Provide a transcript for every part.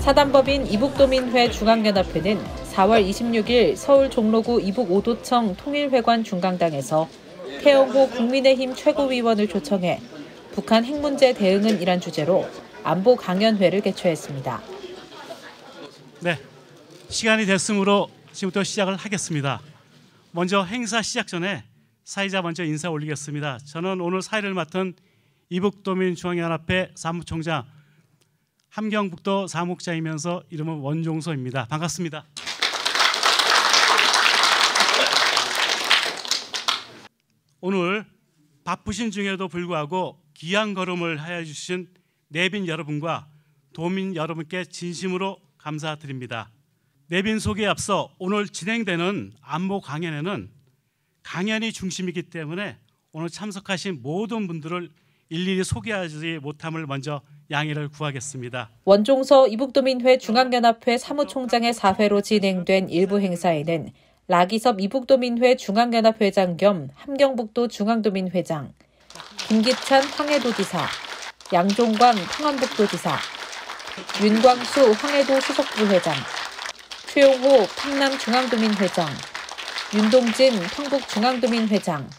사단법인 이북도민회 중앙연합회는 4월 26일 서울 종로구 이북 5도청 통일회관 중강당에서 태영호 국민의힘 최고위원을 초청해 북한 핵 문제 대응은 이란 주제로 안보 강연회를 개최했습니다. 네, 시간이 됐으므로 지금부터 시작을 하겠습니다. 먼저 행사 시작 전에 사회자 먼저 인사 올리겠습니다. 저는 오늘 사회를 맡은 이북도민중앙연합회 사무총장 함경북도 사무국장이면서 이름은 원종서입니다. 반갑습니다. 오늘 바쁘신 중에도 불구하고 귀한 걸음을 하여 주신 내빈 여러분과 도민 여러분께 진심으로 감사드립니다. 내빈 소개에 앞서 오늘 진행되는 안보 강연에는 강연이 중심이기 때문에 오늘 참석하신 모든 분들을 일일이 소개하지 못함을 먼저 양해를 구하겠습니다. 원종서 이북도민회 중앙연합회 사무총장의 사회로 진행된 일부 행사에는 라기섭 이북도민회 중앙연합회장 겸 함경북도 중앙도민회장, 김기찬 황해도지사, 양종광 평안북도지사, 윤광수 황해도 수석부회장, 최용호 평남중앙도민회장, 윤동진 평북중앙도민회장,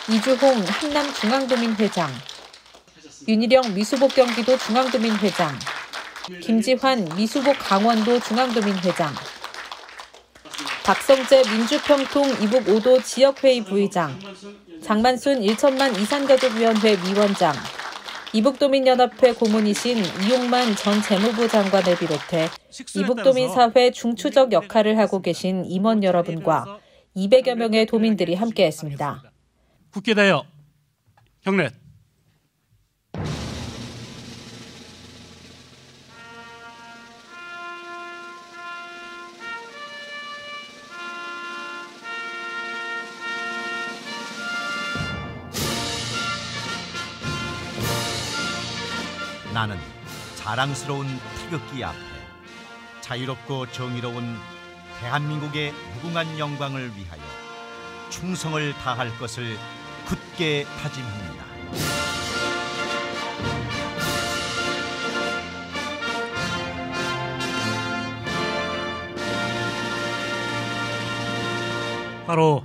이주홍 한남중앙도민회장, 윤희령 미수복 경기도 중앙도민회장, 김지환 미수복 강원도 중앙도민회장, 박성재 민주평통 이북 5도 지역회의 부의장, 장만순 1천만 이산가족위원회 위원장, 이북도민연합회 고문이신 이용만 전 재무부 장관을 비롯해 이북도민사회 중추적 역할을 하고 계신 임원 여러분과 200여 명의 도민들이 함께했습니다. 국회다여 경례. 나는 자랑스러운 태극기 앞에 자유롭고 정의로운 대한민국의 무궁한 영광을 위하여 충성을 다할 것을 굳게 다짐합니다. 바로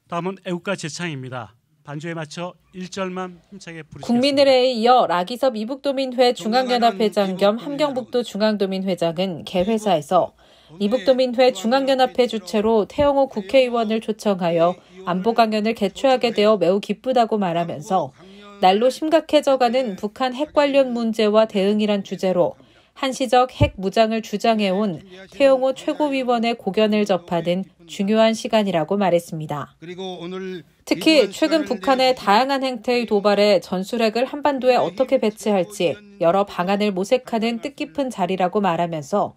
다음은 애국가 제창입니다. 반주에 맞춰 1절만 힘차게 부르시겠습니다. 국민의례에 이어 라기섭 이북도민회 중앙연합회장 겸 함경북도 중앙도민회장은 개회사에서 이북도민회 중앙연합회 주최로 태영호 국회의원을 초청하여 안보 강연을 개최하게 되어 매우 기쁘다고 말하면서 날로 심각해져가는 북한 핵 관련 문제와 대응이란 주제로 한시적 핵 무장을 주장해온 태영호 최고위원의 고견을 접하는 중요한 시간이라고 말했습니다. 특히 최근 북한의 다양한 행태의 도발에 전술핵을 한반도에 어떻게 배치할지 여러 방안을 모색하는 뜻깊은 자리라고 말하면서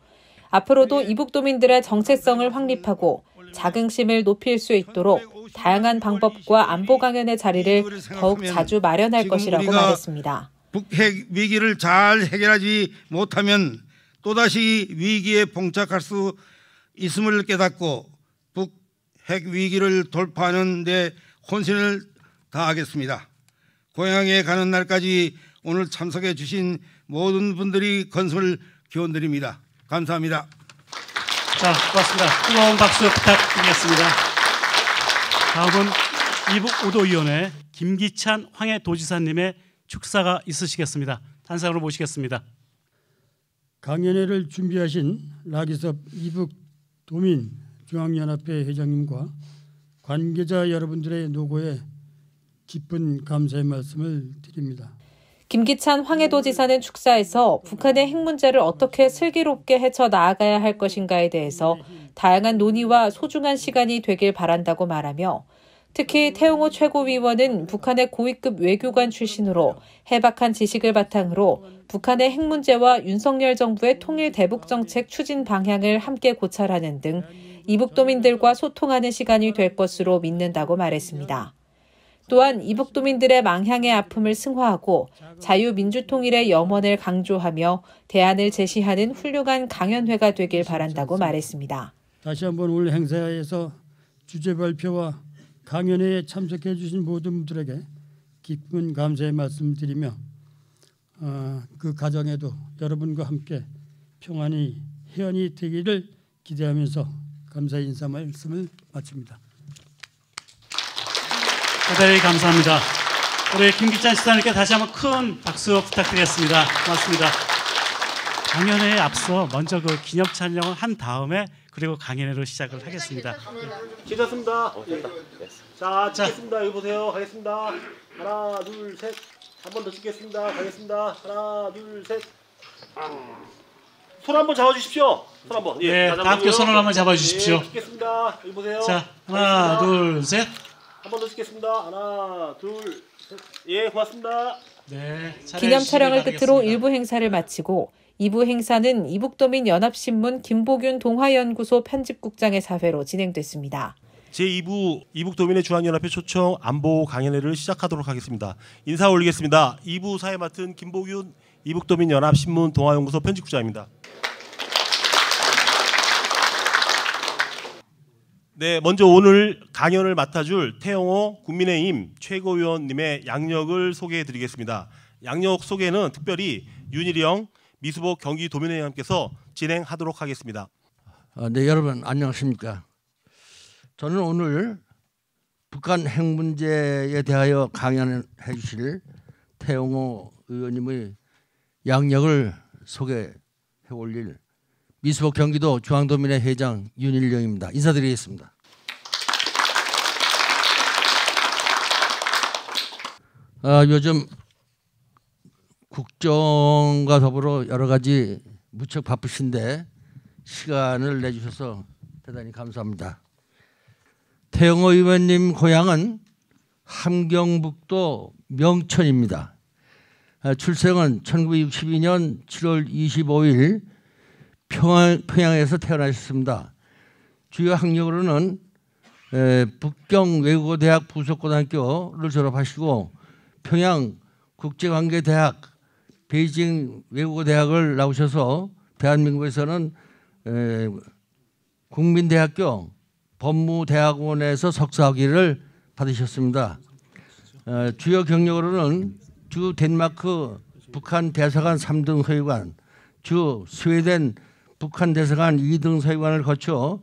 앞으로도 이북도민들의 정체성을 확립하고 자긍심을 높일 수 있도록 다양한 방법과 안보 강연의 자리를 더욱 자주 마련할 것이라고 말했습니다. 북핵 위기를 잘 해결하지 못하면 또다시 위기에 봉착할 수 있음을 깨닫고 북핵 위기를 돌파하는 데 혼신을 다하겠습니다. 고향에 가는 날까지 오늘 참석해 주신 모든 분들이 건승을 기원드립니다. 감사합니다. 자, 고맙습니다. 뜨거운 박수 부탁드리겠습니다. 다음은 이북 5도위원회 김기찬 황해도지사님의 축사가 있으시겠습니다. 단상으로 모시겠습니다. 강연회를 준비하신 라기섭 이북도민 중앙연합회 회장님과 관계자 여러분들의 노고에 깊은 감사의 말씀을 드립니다. 김기찬 황해도지사는 축사에서 북한의 핵 문제를 어떻게 슬기롭게 헤쳐나가야 할 것인가에 대해서 다양한 논의와 소중한 시간이 되길 바란다고 말하며 특히 태용호 최고위원은 북한의 고위급 외교관 출신으로 해박한 지식을 바탕으로 북한의 핵 문제와 윤석열 정부의 통일 대북 정책 추진 방향을 함께 고찰하는 등 이북도민들과 소통하는 시간이 될 것으로 믿는다고 말했습니다. 또한 이북도민들의 망향의 아픔을 승화하고 자유민주통일의 염원을 강조하며 대안을 제시하는 훌륭한 강연회가 되길 바란다고 말했습니다. 다시 한번 오늘 행사에서 주제 발표와 강연회에 참석해 주신 모든 분들에게 깊은 감사의 말씀드리며 그 과정에도 여러분과 함께 평안이 해안이 되기를 기대하면서 감사 인사 말씀을 마칩니다. 대단히 감사합니다. 우리 김기찬 시장님께 다시 한번 큰 박수 부탁드리겠습니다. 고맙습니다. 강연회에 앞서 먼저 그 기념 촬영을 한 다음에 그리고 강연회로 시작을 하겠습니다. 괜찮습니다. 자, 찍겠습니다. 여기 보세요. 가겠습니다. 하나, 둘, 셋. 한 번 더 찍겠습니다. 가겠습니다. 하나, 둘, 셋. 손 한번 잡아주십시오. 손 한번. 네, 다 함께 손을 한번 잡아주십시오. 네, 찍겠습니다. 여기 보세요. 자, 하나, 둘, 셋. 한 번 더 찍겠습니다. 하나, 둘, 셋. 예, 고맙습니다. 네, 기념 촬영을 끝으로 1부 행사를 마치고 2부 행사는 이북도민 연합신문 김보균 동화연구소 편집국장의 사회로 진행됐습니다. 제2부 이북도민의 중앙연합회 초청 안보 강연회를 시작하도록 하겠습니다. 인사 올리겠습니다. 2부 사회 맡은 김보균 이북도민 연합신문 동화연구소 편집국장입니다. 네, 먼저 오늘 강연을 맡아줄 태영호 국민의힘 최고위원님의 양력을 소개해드리겠습니다. 양력 소개는 특별히 윤일영 미수복 경기도민회장님께서 진행하도록 하겠습니다. 네, 여러분 안녕하십니까? 저는 오늘 북한 핵 문제에 대하여 강연해 주실 태영호 의원님의 양력을 소개해 올릴 미수복 경기도 중앙도민회 회장 윤일영입니다. 인사드리겠습니다. 요즘 국정과 더불어 여러 가지 무척 바쁘신데 시간을 내주셔서 대단히 감사합니다. 태영호 의원님 고향은 함경북도 명천입니다. 출생은 1962년 7월 25일 평양에서 태어나셨습니다. 주요 학력으로는 북경 외국어대학 부속고등학교를 졸업하시고 평양 국제관계대학 베이징 외국어대학을 나오셔서 대한민국에서는 국민대학교 법무대학원에서 석사학위를 받으셨습니다. 주요 경력으로는 주 덴마크 북한 대사관 3등 서유관, 주 스웨덴 북한 대사관 2등 서유관을 거쳐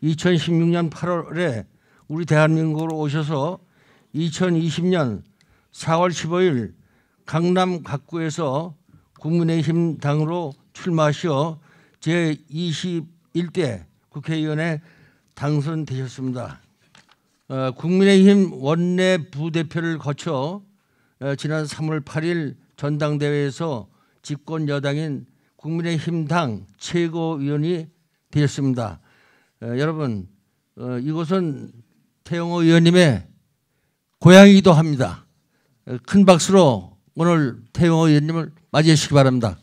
2016년 8월에 우리 대한민국으로 오셔서 2020년 4월 15일 강남 각구에서 국민의힘 당으로 출마하시어 제21대 국회의원에 당선되셨습니다. 국민의힘 원내 부대표를 거쳐 지난 3월 8일 전당대회에서 집권 여당인 국민의힘 당 최고위원이 되셨습니다. 여러분, 이곳은 태영호 의원님의 고향이기도 합니다. 큰 박수로 오늘 태영호 의원님을 맞이해 주시기 바랍니다.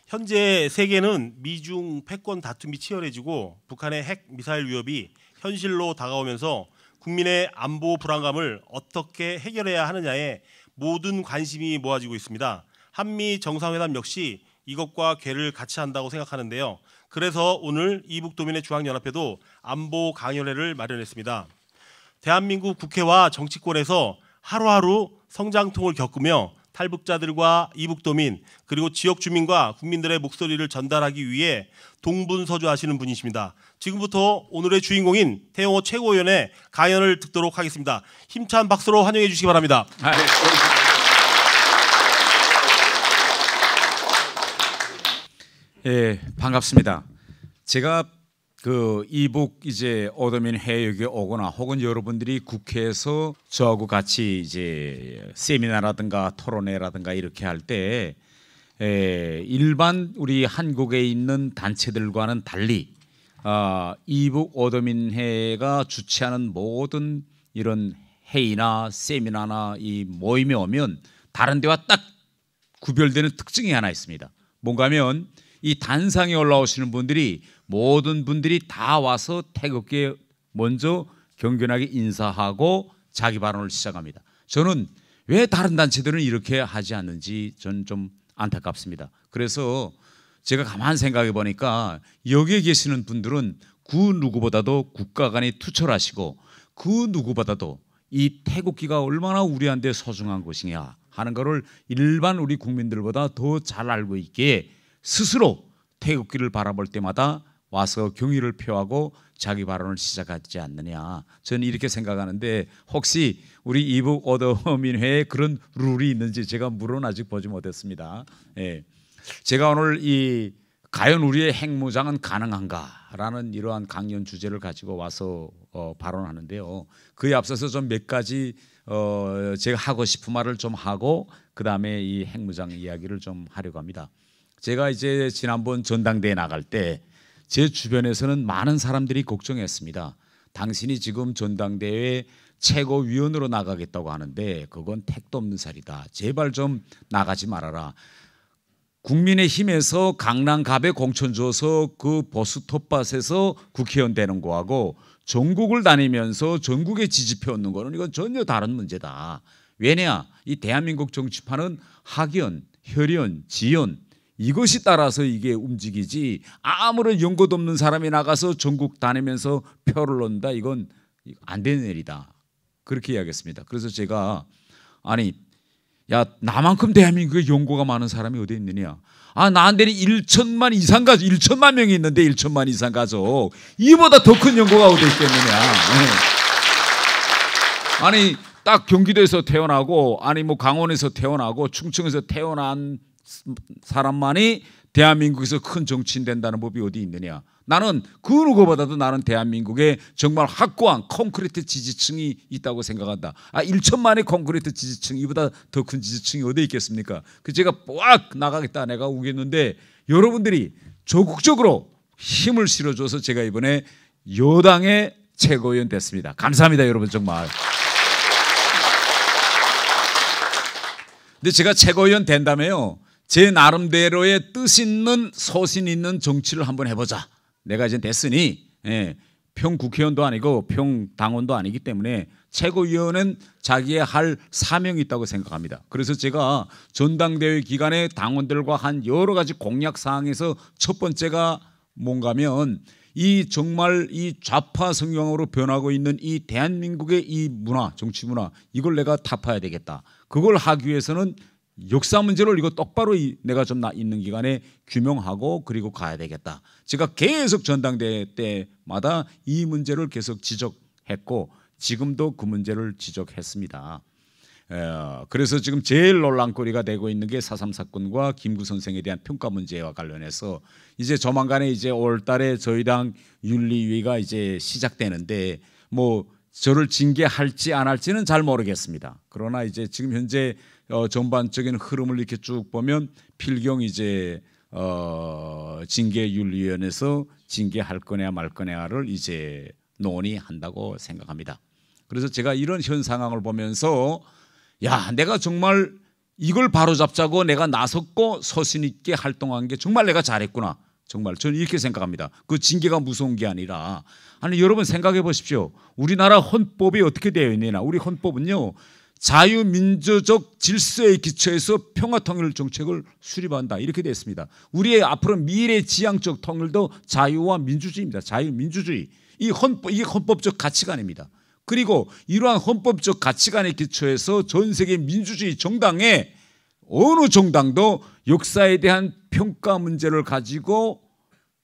현재 세계는 미중 패권 다툼이 치열해지고 북한의 핵 미사일 위협이 현실로 다가오면서 국민의 안보 불안감을 어떻게 해결해야 하느냐에 모든 관심이 모아지고 있습니다. 한미 정상회담 역시 이것과 궤를 같이 한다고 생각하는데요. 그래서 오늘 이북도민의 중앙연합회도 안보 강연회를 마련했습니다. 대한민국 국회와 정치권에서 하루하루 성장통을 겪으며 탈북자들과 이북도민 그리고 지역 주민과 국민들의 목소리를 전달하기 위해 동분서주하시는 분이십니다. 지금부터 오늘의 주인공인 태영호 최고위원의 강연을 듣도록 하겠습니다. 힘찬 박수로 환영해 주시기 바랍니다. 예, 반갑습니다. 제가 그 이북 이제 어도민 회역에 오거나 혹은 여러분들이 국회에서 저하고 같이 이제 세미나라든가 토론회라든가 이렇게 할 때 일반 우리 한국에 있는 단체들과는 달리 이북 어도민 회가 주최하는 모든 이런 회의나 세미나나 이 모임에 오면 다른 데와 딱 구별되는 특징이 하나 있습니다. 뭔가 하면 이 단상에 올라오시는 분들이 모든 분들이 다 와서 태극기에 먼저 경건하게 인사하고 자기 발언을 시작합니다. 저는 왜 다른 단체들은 이렇게 하지 않는지 저는 좀 안타깝습니다. 그래서 제가 가만 생각해 보니까 여기에 계시는 분들은 그 누구보다도 국가 간에 투철하시고 그 누구보다도 이 태극기가 얼마나 우리한테 소중한 것이냐 하는 것을 일반 우리 국민들보다 더 잘 알고 있기에 스스로 태극기를 바라볼 때마다 와서 경의를 표하고 자기 발언을 시작하지 않느냐. 저는 이렇게 생각하는데 혹시 우리 이북 어도민회에 그런 룰이 있는지 제가 물은 아직 보지 못했습니다. 예. 제가 오늘 이 과연 우리의 핵무장은 가능한가라는 이러한 강연 주제를 가지고 와서 발언하는데요. 그에 앞서서 좀 몇 가지 제가 하고 싶은 말을 좀 하고 그 다음에 이 핵무장 이야기를 좀 하려고 합니다. 제가 이제 지난번 전당대회 나갈 때 제 주변에서는 많은 사람들이 걱정했습니다. 당신이 지금 전당대회 최고위원으로 나가겠다고 하는데 그건 택도 없는 살이다. 제발 좀 나가지 말아라. 국민의힘에서 강남갑에 공천 줘서 그 보수 텃밭에서 국회의원 되는 거하고 전국을 다니면서 전국에 지지표 얻는 거는 이건 전혀 다른 문제다. 왜냐? 이 대한민국 정치판은 학연, 혈연, 지연 이것이 따라서 이게 움직이지 아무런 연고도 없는 사람이 나가서 전국 다니면서 표를 얻는다. 이건 안 되는 일이다. 그렇게 이야기했습니다. 그래서 제가 아니 야 나만큼 대한민국에 연고가 많은 사람이 어디 있느냐. 아 나한테는 1천만 이상 가족 1천만 명이 있는데 1천만 이상 가족 이보다 더 큰 연고가 어디 있겠느냐. 네. 아니 딱 경기도에서 태어나고 아니 뭐 강원에서 태어나고 충청에서 태어난 사람만이 대한민국에서 큰 정치인 된다는 법이 어디 있느냐. 나는 그 누구보다도 나는 대한민국에 정말 확고한 콘크리트 지지층이 있다고 생각한다. 1천만의 콘크리트 지지층 이보다 더 큰 지지층이 어디 있겠습니까? 그 제가 꽉 나가겠다 내가 우겠는데 여러분들이 적극적으로 힘을 실어줘서 제가 이번에 여당의 최고위원 됐습니다. 감사합니다 여러분 정말. 근데 제가 최고위원 된다며요. 제 나름대로의 뜻 있는 소신 있는 정치를 한번 해보자. 내가 이제 됐으니 평 국회의원도 아니고 평 당원도 아니기 때문에 최고위원은 자기의 할 사명이 있다고 생각합니다. 그래서 제가 전당대회 기간에 당원들과 한 여러 가지 공약 사항에서 첫 번째가 뭔가면 이 정말 이 좌파 성향으로 변하고 있는 이 대한민국의 이 문화, 정치 문화 이걸 내가 타파해야 되겠다. 그걸 하기 위해서는 역사 문제를 이거 똑바로 내가 좀 있는 기간에 규명하고 그리고 가야 되겠다. 제가 계속 전당대회 때마다 이 문제를 계속 지적했고 지금도 그 문제를 지적했습니다. 그래서 지금 제일 논란거리가 되고 있는 게 4.3 사건과 김구 선생에 대한 평가 문제와 관련해서 이제 조만간에 이제 5월달에 저희 당 윤리위가 이제 시작되는데 뭐 저를 징계할지 안 할지는 잘 모르겠습니다. 그러나 이제 지금 현재 전반적인 흐름을 이렇게 쭉 보면 필경 이제 징계윤리위원회에서 징계할 거냐 말 거냐를 이제 논의한다고 생각합니다. 그래서 제가 이런 현 상황을 보면서 야 내가 정말 이걸 바로잡자고 내가 나섰고 소신 있게 활동한 게 정말 내가 잘했구나. 정말 저는 이렇게 생각합니다. 그 징계가 무서운 게 아니라 아니 여러분 생각해 보십시오. 우리나라 헌법이 어떻게 되어 있느냐. 우리 헌법은요. 자유민주적 질서에 기초해서 평화통일 정책을 수립한다. 이렇게 되어 있습니다. 우리의 앞으로 미래 지향적 통일도 자유와 민주주의입니다. 자유민주주의. 이게 헌법적 가치관입니다. 그리고 이러한 헌법적 가치관에 기초해서 전 세계 민주주의 정당에 어느 정당도 역사에 대한 평가 문제를 가지고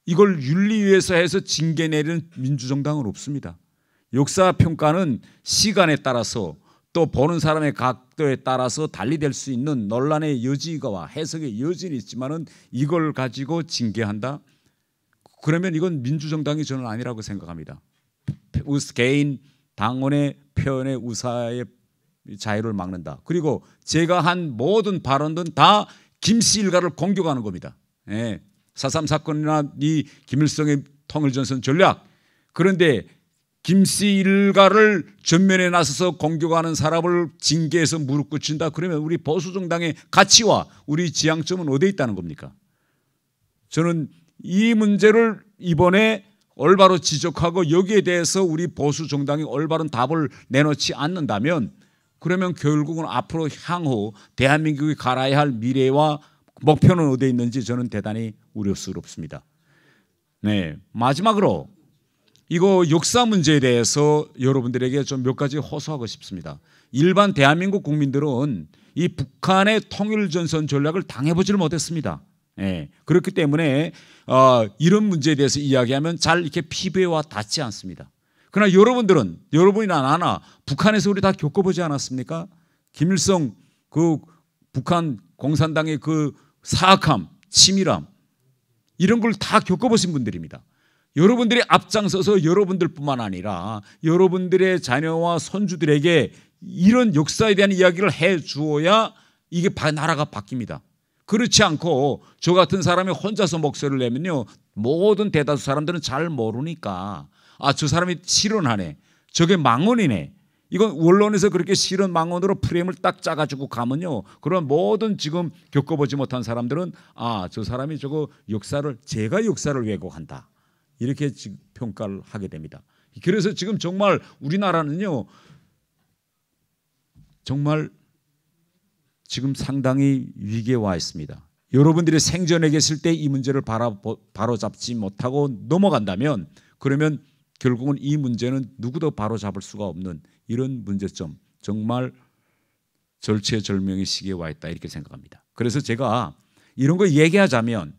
이걸 윤리위에서 해서 징계 내리는 민주정당은 없습니다. 역사 평가는 시간에 따라서 또 보는 사람의 각도에 따라서 달리 될 수 있는 논란의 여지와 해석의 여지는 있지만은 이걸 가지고 징계한다? 그러면 이건 민주정당이 저는 아니라고 생각합니다. 개인 당원의 표현의 우사의 자유를 막는다. 그리고 제가 한 모든 발언은 다 김씨 일가를 공격하는 겁니다. 4.3 사건이나 이 김일성의 통일전선 전략. 그런데 김씨 일가를 전면에 나서서 공격하는 사람을 징계해서 무릎 꿇힌다. 그러면 우리 보수정당의 가치와 우리 지향점은 어디에 있다는 겁니까? 저는 이 문제를 이번에 올바로 지적하고 여기에 대해서 우리 보수정당이 올바른 답을 내놓지 않는다면 그러면 결국은 앞으로 향후 대한민국이 갈아야 할 미래와 목표는 어디에 있는지 저는 대단히 우려스럽습니다. 네, 마지막으로 이거 역사 문제에 대해서 여러분들에게 좀 몇 가지 호소하고 싶습니다. 일반 대한민국 국민들은 이 북한의 통일전선 전략을 당해보지를 못했습니다. 예, 그렇기 때문에 이런 문제에 대해서 이야기하면 잘 이렇게 피부에 와 닿지 않습니다. 그러나 여러분들은, 여러분이나 나나 북한에서 우리 다 겪어보지 않았습니까? 김일성 그 북한 공산당의 그 사악함, 치밀함, 이런 걸 다 겪어보신 분들입니다. 여러분들이 앞장서서 여러분들뿐만 아니라 여러분들의 자녀와 손주들에게 이런 역사에 대한 이야기를 해 주어야 이게 나라가 바뀝니다. 그렇지 않고 저 같은 사람이 혼자서 목소리를 내면요, 모든 대다수 사람들은 잘 모르니까 저 사람이 실언하네, 저게 망언이네, 이건 언론에서 그렇게 실언 망언으로 프레임을 딱 짜가지고 가면요, 그런 모든 지금 겪어보지 못한 사람들은 저 사람이 저거 제가 역사를 왜곡한다, 이렇게 지금 평가를 하게 됩니다. 그래서 지금 정말 우리나라는요, 정말 지금 상당히 위기에 와 있습니다. 여러분들이 생전에 계실 때 이 문제를 바로잡지 못하고 넘어간다면, 그러면 결국은 이 문제는 누구도 바로잡을 수가 없는 이런 문제점, 정말 절체절명의 시기에 와 있다, 이렇게 생각합니다. 그래서 제가 이런 거 얘기하자면,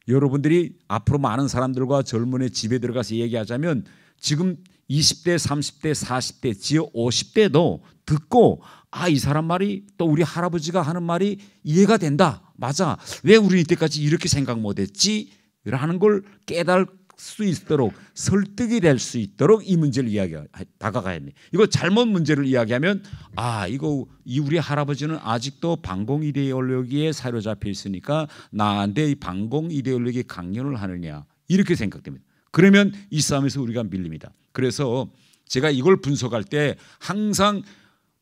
여러분들이 앞으로 많은 사람들과 젊은의 집에 들어가서 얘기하자면 지금 20대, 30대, 40대, 지어 50대도 듣고 이 사람 말이, 또 우리 할아버지가 하는 말이 이해가 된다, 맞아, 왜 우리 이때까지 이렇게 생각 못했지? 라는 걸 깨달을 수 있도록, 설득이 될 수 있도록 이 문제를 다가가야 합니다. 이거 잘못 문제를 이야기하면 이거 우리 할아버지는 아직도 반공 이데올로기에 사로잡혀 있으니까 나한테 이 반공 이데올로기 강연을 하느냐, 이렇게 생각됩니다. 그러면 이 싸움에서 우리가 밀립니다. 그래서 제가 이걸 분석할 때 항상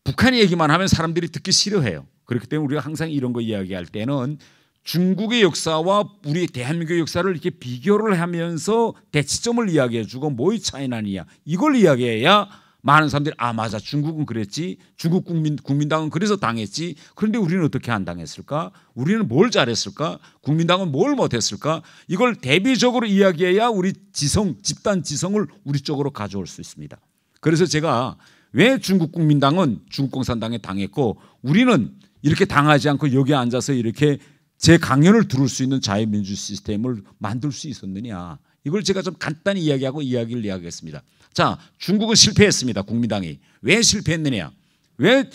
북한 얘기만 하면 사람들이 듣기 싫어해요. 그렇기 때문에 우리가 항상 이런 거 이야기할 때는 중국의 역사와 우리 대한민국의 역사를 이렇게 비교를 하면서 대치점을 이야기해주고 뭐의 차이 나느냐, 이걸 이야기해야 많은 사람들이 맞아, 중국은 그랬지, 중국 국민당은 그래서 당했지, 그런데 우리는 어떻게 안 당했을까, 우리는 뭘 잘했을까, 국민당은 뭘 못했을까, 이걸 대비적으로 이야기해야 우리 집단 지성을 우리 쪽으로 가져올 수 있습니다. 그래서 제가 왜 중국 국민당은 중국 공산당에 당했고 우리는 이렇게 당하지 않고 여기 앉아서 이렇게 제 강연을 들을 수 있는 자유민주 시스템을 만들 수 있었느냐, 이걸 제가 좀 간단히 이야기하고 이야기를 이야기하겠습니다. 자, 중국은 실패했습니다. 국민당이 왜 실패했느냐, 왜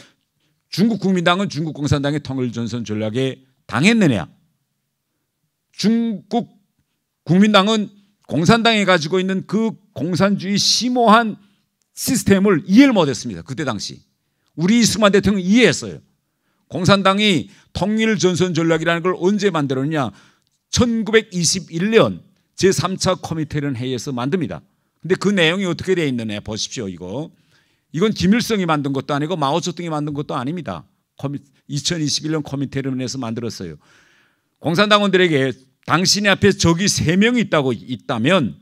중국 국민당은 중국 공산당의 통일전선 전략에 당했느냐, 중국 국민당은 공산당이 가지고 있는 그 공산주의 심오한 시스템을 이해를 못했습니다. 그때 당시 우리 이승만 대통령이 이해했어요. 공산당이 통일전선 전략이라는 걸 언제 만들었냐, 1921년 제3차 코미테련 회의에서 만듭니다. 근데 그 내용이 어떻게 되어 있느냐 보십시오. 이건 김일성이 만든 것도 아니고 마오쩌둥이 만든 것도 아닙니다. 2021년 코미테련에서 만들었어요. 공산당원들에게 당신의 앞에 적이 3명이 있다면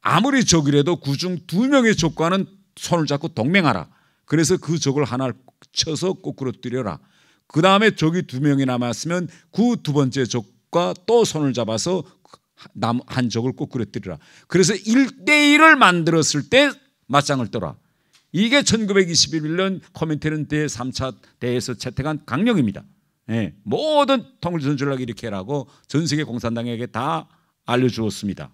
아무리 적이라도 그중 2명의 적과는 손을 잡고 동맹하라. 그래서 그 적을 하나를 쳐서 거꾸로 때려라. 그 다음에 적이 2명이 남았으면 그 2번째 적과 또 손을 잡아서 한 적을 거꾸로 때리라. 그래서 1대1을 만들었을 때 맞짱을 떠라. 이게 1921년 코민테른 제3차 대회에서 채택한 강령입니다. 모든 통일전선 전략을 이렇게 하라고 전 세계 공산당에게 다 알려주었습니다.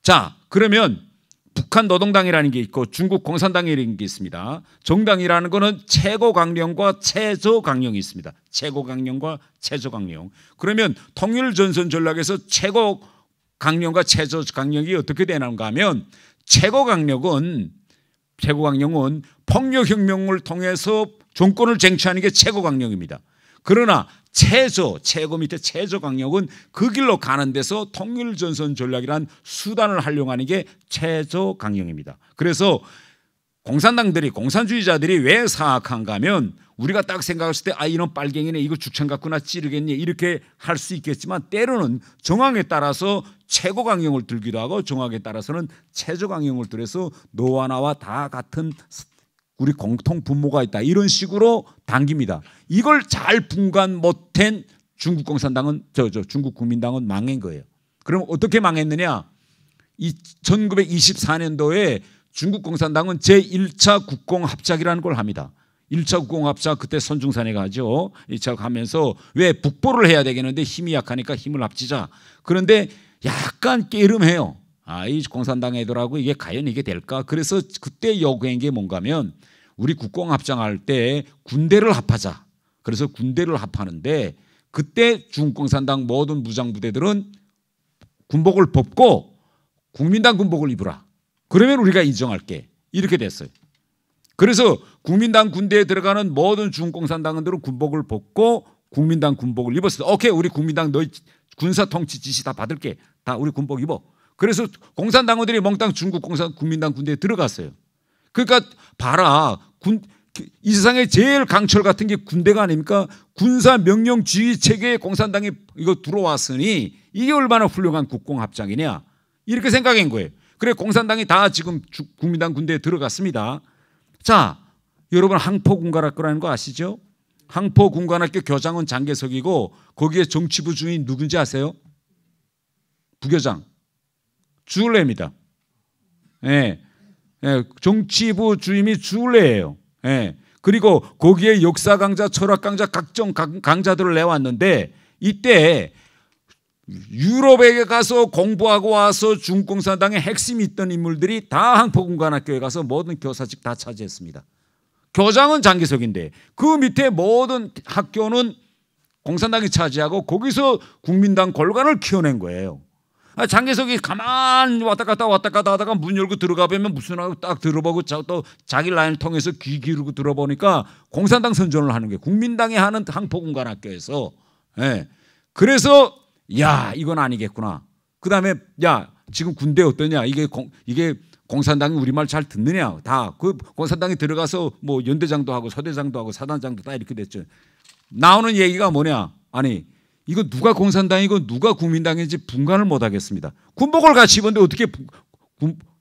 자, 그러면 북한 노동당이라는 게 있고 중국 공산당이라는 게 있습니다. 정당이라는 것은 최고강령과 최저강령이 있습니다. 최고강령과 최저강령. 그러면 통일전선 전략에서 최고강령과 최저강령이 어떻게 되는가 하면 최고강령은 폭력혁명을 통해서 정권을 쟁취하는 게 최고강령입니다. 그러나 최고 밑에 최저강령은 그 길로 가는 데서 통일전선 전략이란 수단을 활용하는 게 최저강령입니다. 그래서 공산주의자들이 왜 사악한가 하면 우리가 딱 생각했을 때 이놈 빨갱이네, 이거 죽창 갖구나 찌르겠니, 이렇게 할 수 있겠지만 때로는 정황에 따라서 최고강령을 들기도 하고 정황에 따라서는 최저강령을 들여서 너와 나와 다 같은 우리 공통 분모가 있다, 이런 식으로 당깁니다. 이걸 잘 분간 못한 중국 공산당은 중국 국민당은 망한 거예요. 그럼 어떻게 망했느냐? 1924년도에 중국 공산당은 제1차 국공합작이라는 걸 합니다. 1차 국공합작 그때 선중산에 가죠. 1차 가면서 왜 북보를 해야 되겠는데 힘이 약하니까 힘을 합치자. 그런데 약간 깨름해요. 이 공산당 애들하고 이게 과연 이게 될까? 그래서 그때 요구한 게 뭔가 하면 우리 국공합작할 때 군대를 합하자. 그래서 군대를 합하는데 그때 중국공산당 모든 무장부대들은 군복을 벗고 국민당 군복을 입으라. 그러면 우리가 인정할게. 이렇게 됐어요. 그래서 국민당 군대에 들어가는 모든 중국공산당원들은 군복을 벗고 국민당 군복을 입었어요. 오케이, 우리 국민당 너희 군사 통치 지시 다 받을게. 다 우리 군복 입어. 그래서 공산당원들이 몽땅 중국 국민당 군대에 들어갔어요. 그러니까 봐라. 이 세상에 제일 강철 같은 게 군대가 아닙니까? 군사 명령주의 체계에 공산당이 이거 들어왔으니 이게 얼마나 훌륭한 국공합작이냐. 이렇게 생각한 거예요. 그래 공산당이 다 지금 국민당 군대에 들어갔습니다. 자, 여러분 항포군관학교라는 거 아시죠? 항포군관학교 교장은 장개석이고 거기에 정치부 주인 누군지 아세요? 부교장 주울레입니다. 예, 정치부 주임이 주울레예요. 예, 그리고 거기에 역사 강자, 철학 강자, 각종 강자들을 내왔는데 이때 유럽에 가서 공부하고 와서 중공산당의 핵심이 있던 인물들이 다 항포군관학교에 가서 모든 교사직 다 차지했습니다. 교장은 장개석인데 그 밑에 모든 학교는 공산당이 차지하고 거기서 국민당 골관을 키워낸 거예요. 장개석이 가만 왔다 갔다 하다가 문 열고 들어가 보면 무슨 하고 딱 들어보고 또 자기 라인을 통해서 귀 기울이고 들어보니까 공산당 선전을 하는 거예요. 국민당이 하는 항포군관학교에서. 예. 그래서 야 이건 아니겠구나. 그 다음에 야 지금 군대 어떠냐. 이게 공산당이 우리말 잘 듣느냐. 다 그 공산당이 들어가서 뭐 연대장도 하고 소대장도 하고 사단장도 다 이렇게 됐죠. 나오는 얘기가 뭐냐. 아니 이거 누가 공산당이고 누가 국민당인지 분간을 못 하겠습니다. 군복을 같이 입었는데 어떻게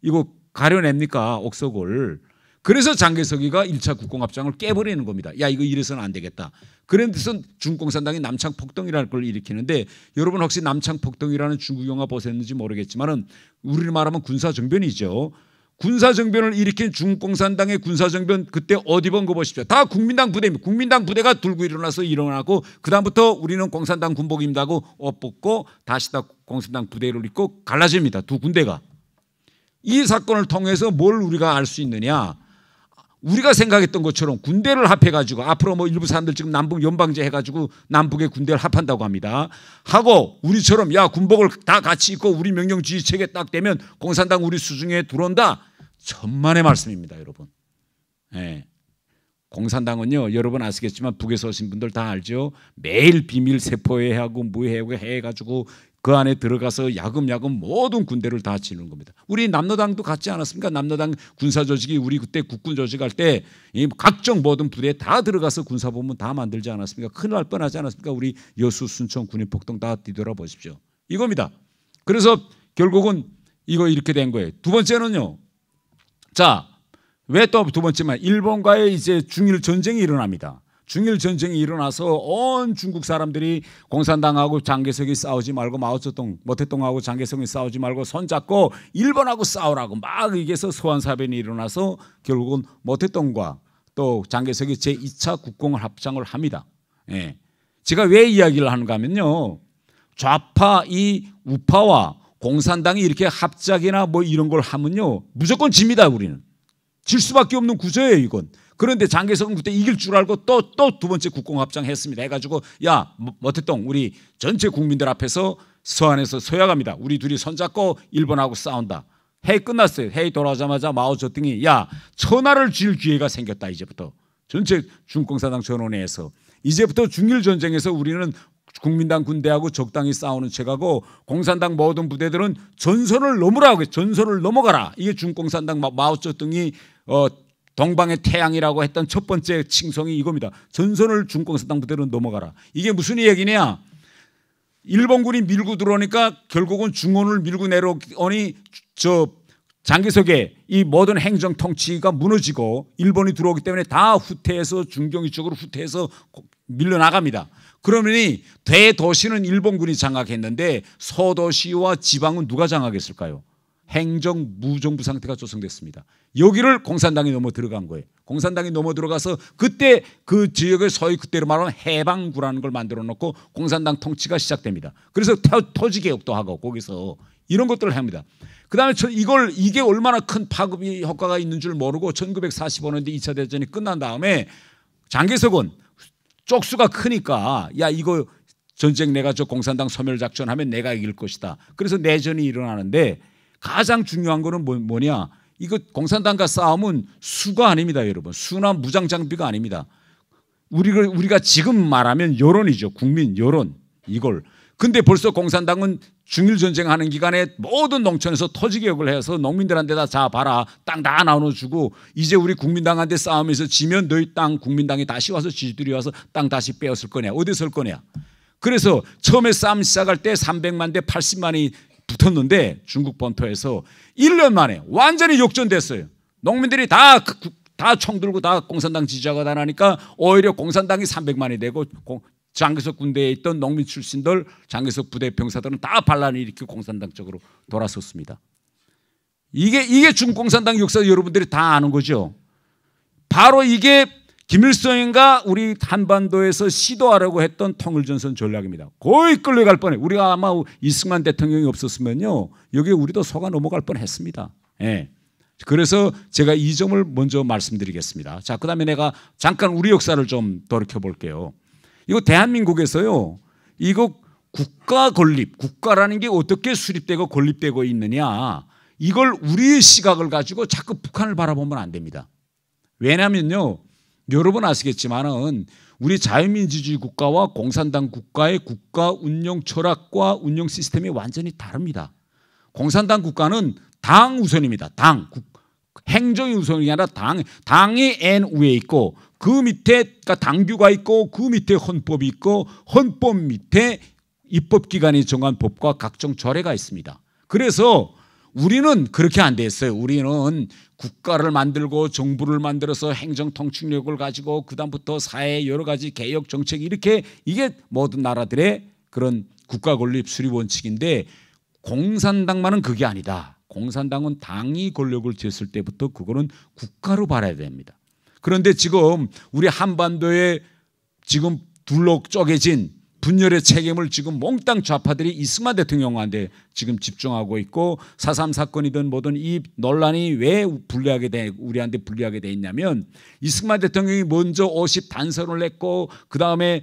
이거 가려냅니까? 옥석을. 그래서 장개석이가 1차 국공합작을 깨버리는 겁니다. 야 이거 이래서는 안 되겠다. 그래서 중국공산당이 남창폭동이라는 걸 일으키는데 여러분 혹시 남창폭동이라는 중국 영화 보셨는지 모르겠지만은 우리를 말하면 군사정변이죠. 군사정변을 일으킨 중국공산당의 군사정변 그때 어디 본 거 보십시오. 다 국민당 부대입니다. 국민당 부대가 들고 일어나고 그 다음부터 우리는 공산당 군복입니다 하고 옷 벗고 다시 다 공산당 부대를 입고 갈라집니다. 두 군대가. 이 사건을 통해서 뭘 우리가 알 수 있느냐. 우리가 생각했던 것처럼 군대를 합해가지고 앞으로 뭐 일부 사람들 지금 남북 연방제 해가지고 남북의 군대를 합한다고 합니다. 하고 우리처럼 야 군복을 다 같이 입고 우리 명령주의 체계 딱 되면 공산당 우리 수중에 들어온다. 천만의 말씀입니다, 여러분. 예. 공산당은요, 여러분 아시겠지만 북에서 오신 분들 다 알죠. 매일 비밀 세포회하고 무회하고 해가지고 그 안에 들어가서 야금야금 모든 군대를 다 치는 겁니다. 우리 남로당도 같지 않았습니까? 남로당 군사조직이 우리 그때 국군 조직할 때 각종 모든 부대에 다 들어가서 군사본부 다 만들지 않았습니까? 큰일 날 뻔하지 않았습니까? 우리 여수, 순천, 군인폭동 다 뒤돌아보십시오. 이겁니다. 그래서 결국은 이거 이렇게 된 거예요. 두 번째는요. 자, 왜 또 두 번째만 일본과의 이제 중일 전쟁이 일어납니다. 중일 전쟁이 일어나서 온 중국 사람들이 공산당하고 장개석이 싸우지 말고 마오쩌둥, 모태동하고 장개석이 싸우지 말고 손잡고 일본하고 싸우라고 막 이게서 소환사변이 일어나서 결국은 모태동과 또 장개석이 제2차 국공합작을 합니다. 예. 제가 왜 이야기를 하는가 하면요. 좌파 이 우파와 공산당이 이렇게 합작이나 뭐 이런 걸 하면요. 무조건 집니다, 우리는. 질 수밖에 없는 구조예요, 이건. 그런데 장개석은 그때 이길 줄 알고 또 두 번째 국공합작 했습니다. 해가지고 야 모태동 우리 전체 국민들 앞에서 서안에서 서약합니다. 우리 둘이 손잡고 일본하고 싸운다. 회의 끝났어요. 회의 돌아오자마자 마오쩌둥이 야 천하를 쥘 기회가 생겼다. 이제부터 전체 중공산당 전원회에서 이제부터 중일 전쟁에서 우리는 국민당 군대하고 적당히 싸우는 척하고 공산당 모든 부대들은 전선을 넘으라고 전선을 넘어가라. 이게 중공산당 마오쩌둥이 동방의 태양이라고 했던 첫 번째 칭송이 이겁니다. 전선을 중공산당 부대로 넘어가라. 이게 무슨 얘기냐. 일본군이 밀고 들어오니까 결국은 중원을 밀고 내려오니 저 장개석의 이 모든 행정 통치가 무너지고 일본이 들어오기 때문에 다 후퇴해서 중경위 쪽으로 후퇴해서 밀려나갑니다. 그러니 대도시는 일본군이 장악했는데 소도시와 지방은 누가 장악했을까요? 행정 무정부 상태가 조성됐습니다. 여기를 공산당이 넘어 들어간 거예요. 공산당이 넘어 들어가서 그때 그 지역을 소위 그때로 말하면 해방구라는 걸 만들어 놓고 공산당 통치가 시작됩니다. 그래서 토지 개혁도 하고 거기서 이런 것들을 합니다. 그다음에 이게 얼마나 큰 파급이 효과가 있는 줄 모르고 1945년대 2차 대전이 끝난 다음에 장개석은 쪽수가 크니까 야 이거 전쟁 내가 저 공산당 소멸 작전하면 내가 이길 것이다. 그래서 내전이 일어나는데 가장 중요한 거는 뭐냐? 이거 공산당과 싸움은 수가 아닙니다, 여러분. 수나 무장 장비가 아닙니다. 우리가 지금 말하면 여론이죠. 국민 여론 이걸. 근데 벌써 공산당은 중일 전쟁하는 기간에 모든 농촌에서 토지 개혁을 해서 농민들한테다 자 봐라 땅 다 나눠주고 이제 우리 국민당한테 싸움에서 지면 너희 땅 국민당이 다시 와서 지지들이 와서 땅 다시 빼앗을 거냐 어디 설 거냐. 그래서 처음에 싸움 시작할 때 300만 대 80만이 붙었는데 중국 본토에서 1년 만에 완전히 역전됐어요. 농민들이 다 총 들고 다 공산당 지지하고 다니니까 오히려 공산당이 300만이 되고 장개석 군대에 있던 농민 출신들 장개석 부대 병사들은 다 반란을 일으키고 공산당 쪽으로 돌아섰습니다. 이게 중공산당 역사 여러분들이 다 아는 거죠. 바로 이게 김일성인가 우리 한반도에서 시도하려고 했던 통일전선 전략입니다. 거의 끌려갈 뻔해. 우리가 아마 이승만 대통령이 없었으면요 여기에 우리도 속아 넘어갈 뻔했습니다. 예. 그래서 제가 이 점을 먼저 말씀드리겠습니다. 자, 그다음에 내가 잠깐 우리 역사를 좀 돌이켜 볼게요. 이거 대한민국에서요 이거 국가 건립, 국가라는 게 어떻게 수립되고 건립되고 있느냐 이걸 우리의 시각을 가지고 자꾸 북한을 바라보면 안 됩니다. 왜냐하면요 여러분 아시겠지만은 우리 자유민주주의 국가와 공산당 국가의 국가 운영 철학과 운영 시스템이 완전히 다릅니다. 공산당 국가는 당 우선입니다. 당 행정이 우선이 아니라 당이 N 위에 있고 그 밑에 그러니까 당규가 있고 그 밑에 헌법이 있고 헌법 밑에 입법기관이 정한 법과 각종 조례가 있습니다. 그래서 우리는 그렇게 안 됐어요. 우리는 국가를 만들고 정부를 만들어서 행정통치력을 가지고 그다음부터 사회 여러 가지 개혁 정책 이렇게 이게 모든 나라들의 그런 국가 건립 수립 원칙인데 공산당만은 그게 아니다. 공산당은 당이 권력을 쥐었을 때부터 그거는 국가로 봐야 됩니다. 그런데 지금 우리 한반도에 지금 둘러 쪼개진 분열의 책임을 지금 몽땅 좌파들이 이승만 대통령한테 지금 집중하고 있고 4.3 사건이든 뭐든 이 논란이 왜 우리한테 불리하게 돼 있냐면 이승만 대통령이 먼저 50 단서를 냈고 그다음에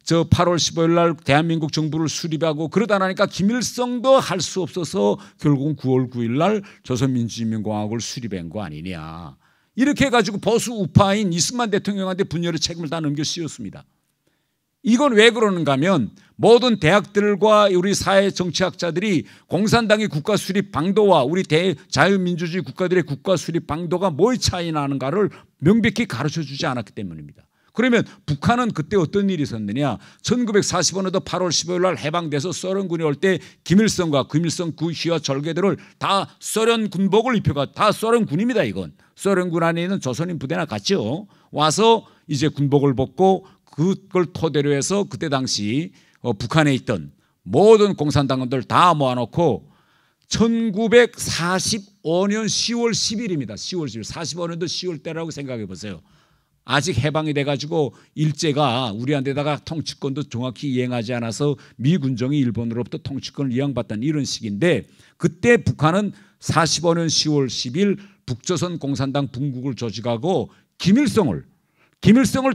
저 8월 15일 날 대한민국 정부를 수립하고 그러다 나니까 김일성도 할 수 없어서 결국 9월 9일 날 조선민주주의인민공화국을 수립한 거 아니냐. 이렇게 해가지고 보수 우파인 이승만 대통령한테 분열의 책임을 다 넘겨 씌웠습니다. 이건 왜 그러는가 하면 모든 대학들과 우리 사회 정치학자들이 공산당의 국가 수립 방도와 우리 자유민주주의 국가들의 국가 수립 방도가 뭐의 차이 나는가를 명백히 가르쳐 주지 않았기 때문입니다. 그러면 북한은 그때 어떤 일이 있었느냐. 1945년도 8월 15일 날 해방돼서 소련군이 올 때 김일성과 김일성 그 휘하 절개들을 다 소련 군복을 입혀가 다 소련군입니다. 이건 소련군 안에 있는 조선인 부대나 같죠. 와서 이제 군복을 벗고 그걸 토대로 해서 그때 당시 북한에 있던 모든 공산당원들 다 모아놓고 1945년 10월 10일입니다. 10월 10일 45년도 10월 때라고 생각해 보세요. 아직 해방이 돼가지고 일제가 우리한테다가 통치권도 정확히 이행하지 않아서 미 군정이 일본으로부터 통치권을 이양받던 이런 시기인데 그때 북한은 45년 10월 10일 북조선 공산당 분국을 조직하고 김일성을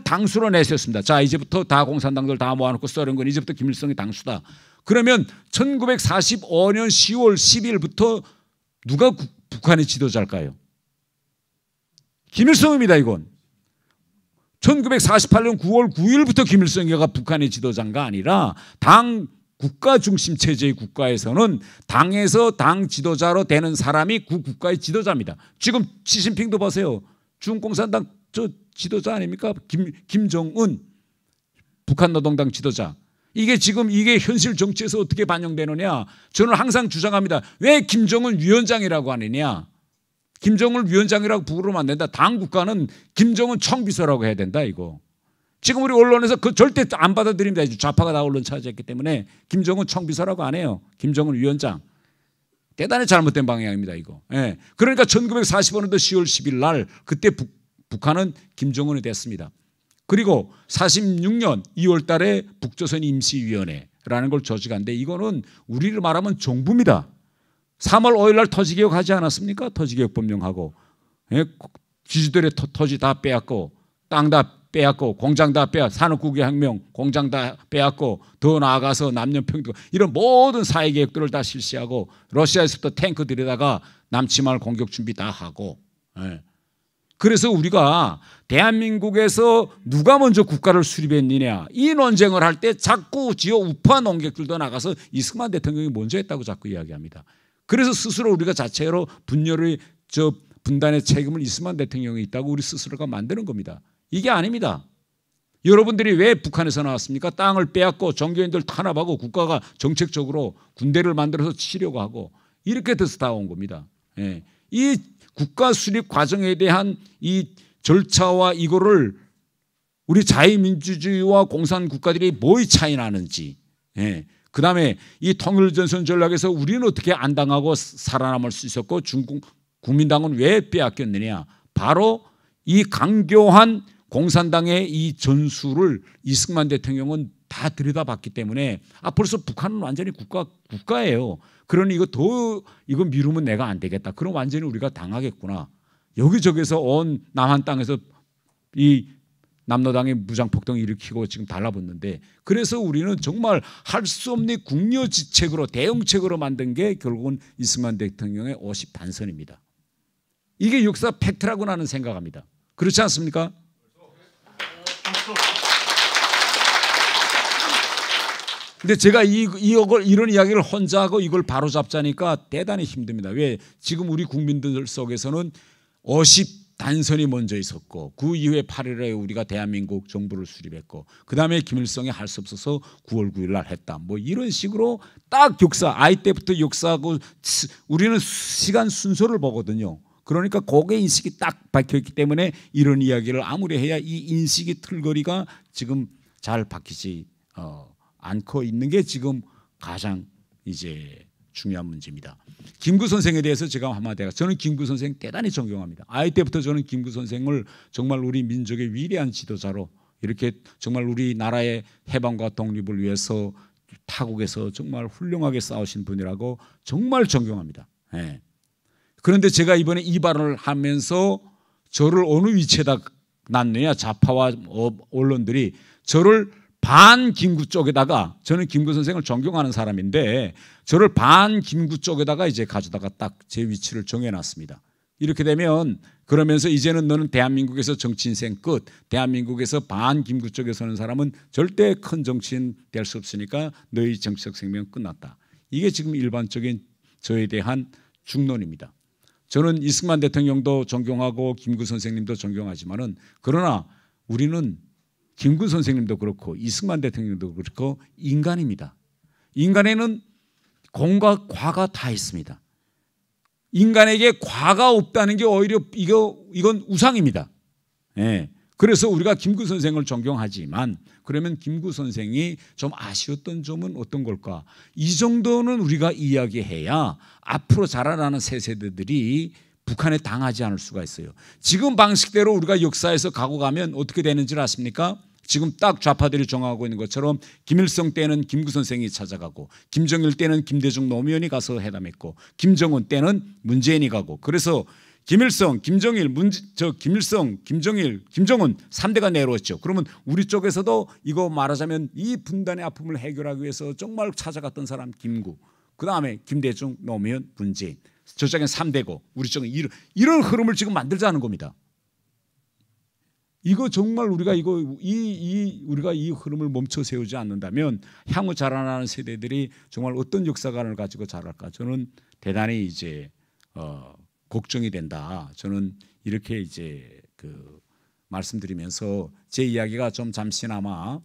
당수로 내세웠습니다. 자, 이제부터 다 공산당들 다 모아놓고 소련군 이제부터 김일성이 당수다. 그러면 1945년 10월 10일부터 누가 북한의 지도자일까요? 김일성입니다. 이건 1948년 9월 9일부터 김일성이가 북한의 지도자가 아니라 당 국가 중심 체제의 국가에서는 당에서 당 지도자로 되는 사람이 그 국가의 지도자입니다. 지금 시진핑도 보세요. 중공산당 저 지도자 아닙니까? 김정은 북한 노동당 지도자. 이게 지금 이게 현실 정치에서 어떻게 반영되느냐? 저는 항상 주장합니다. 왜 김정은 위원장이라고 하느냐? 김정은 위원장이라고 부르면 안 된다. 당 국가는 김정은 총비서라고 해야 된다. 이거. 지금 우리 언론에서 그 절대 안 받아들입니다. 좌파가 다 언론 차지했기 때문에 김정은 총비서라고 안 해요. 김정은 위원장. 대단히 잘못된 방향입니다. 이거. 예. 그러니까 1945년도 10월 10일 날 그때 북한은 김정은이 됐습니다. 그리고 46년 2월 달에 북조선 임시위원회라는 걸 조직한데 이거는 우리를 말하면 정부입니다. 3월 5일 날 토지개혁 하지 않았습니까? 토지개혁 법령하고. 예? 기주들의 토지 다 빼앗고 땅 다 빼앗고 공장 다 산업국유혁명 공장 다 빼앗고 더 나아가서 남녀평등 이런 모든 사회개혁들을 다 실시하고 러시아에서부터 탱크 들여다가 남침할 공격 준비 다 하고. 예. 그래서 우리가 대한민국에서 누가 먼저 국가를 수립했느냐 이 논쟁을 할 때 자꾸 지어 우파 농객들도 나가서 이승만 대통령이 먼저 했다고 자꾸 이야기합니다. 그래서 스스로 우리가 자체로 분단의 책임을 이승만 대통령이 있다고 우리 스스로가 만드는 겁니다. 이게 아닙니다. 여러분들이 왜 북한에서 나왔습니까? 땅을 빼앗고 종교인들 탄압하고 국가가 정책적으로 군대를 만들어서 치려고 하고 이렇게 돼서 다 온 겁니다. 예. 이 국가 수립 과정에 대한 이 절차와 이거를 우리 자유민주주의와 공산국가들이 뭐의 차이 나는지, 예. 그 다음에 이 통일전선 전략에서 우리는 어떻게 안 당하고 살아남을 수 있었고 중국 국민당은 왜 빼앗겼느냐. 바로 이 강교한 공산당의 이 전술을 이승만 대통령은 다 들여다봤기 때문에 벌써 북한은 완전히 국가예요. 그러니 이거 미루면 내가 안 되겠다. 그럼 완전히 우리가 당하겠구나. 여기저기서 온 남한 땅에서 이 남로당이 무장폭동 일으키고 지금 달라붙는데 그래서 우리는 정말 할 수 없는 국려지책으로 대응책으로 만든 게 결국은 이승만 대통령의 50 단선입니다. 이게 역사 팩트라고 나는 생각합니다. 그렇지 않습니까? 근데 제가 이런 이야기를 혼자 하고 이걸 바로잡자니까 대단히 힘듭니다. 왜? 지금 우리 국민들 속에서는 50 단선이 먼저 있었고 그 이후에 8일에 우리가 대한민국 정부를 수립했고 그 다음에 김일성이 할 수 없어서 9월 9일 날 했다. 뭐 이런 식으로 딱 아이 때부터 역사하고 우리는 시간 순서를 보거든요. 그러니까 그게 인식이 딱 박혀있기 때문에 이런 이야기를 아무리 해야 이 인식이 틀거리가 지금 잘 박히지 않고 있는 게 지금 가장 이제 중요한 문제입니다. 김구 선생에 대해서 제가 한마디 해서 저는 김구 선생 대단히 존경합니다. 아이 때부터 저는 김구 선생을 정말 우리 민족의 위대한 지도자로 이렇게 정말 우리나라의 해방과 독립을 위해서 타국에서 정말 훌륭하게 싸우신 분이라고 정말 존경합니다. 네. 그런데 제가 이번에 이 발언을 하면서 저를 어느 위치에다 놨느냐 좌파와 언론들이 저를 반 김구 쪽에다가 저는 김구 선생을 존경하는 사람인데 저를 반 김구 쪽에다가 이제 가져다가 딱 제 위치를 정해놨습니다. 이렇게 되면 그러면서 이제는 너는 대한민국에서 정치 인생 끝. 대한민국에서 반 김구 쪽에 서는 사람은 절대 큰 정치인 될 수 없으니까 너희 정치적 생명은 끝났다. 이게 지금 일반적인 저에 대한 중론입니다. 저는 이승만 대통령도 존경하고 김구 선생님도 존경하지만은 그러나 우리는 김구 선생님도 그렇고 이승만 대통령도 그렇고 인간입니다. 인간에는 공과 과가 다 있습니다. 인간에게 과가 없다는 게 오히려 이건 우상입니다. 예. 그래서 우리가 김구 선생을 존경하지만 그러면 김구 선생이 좀 아쉬웠던 점은 어떤 걸까? 이 정도는 우리가 이야기해야 앞으로 자라나는 새 세대들이 북한에 당하지 않을 수가 있어요. 지금 방식대로 우리가 역사에서 가고 가면 어떻게 되는지 아십니까? 지금 딱 좌파들이 정하고 있는 것처럼 김일성 때는 김구 선생이 찾아가고 김정일 때는 김대중 노무현이 가서 회담했고 김정은 때는 문재인이 가고 그래서 김일성, 김정일, 김일성, 김정일, 김정은 3대가 내려왔죠. 그러면 우리 쪽에서도 이거 말하자면 이 분단의 아픔을 해결하기 위해서 정말 찾아갔던 사람 김구, 그 다음에 김대중, 노무현, 문재인. 저쪽엔 3대고 우리 쪽은 이런 흐름을 지금 만들자는 겁니다. 이거 정말 우리가 우리가 이 흐름을 멈춰 세우지 않는다면 향후 자라나는 세대들이 정말 어떤 역사관을 가지고 자랄까? 저는 대단히 이제 걱정이 된다. 저는 이렇게 이제 말씀드리면서 제 이야기가 좀 잠시나마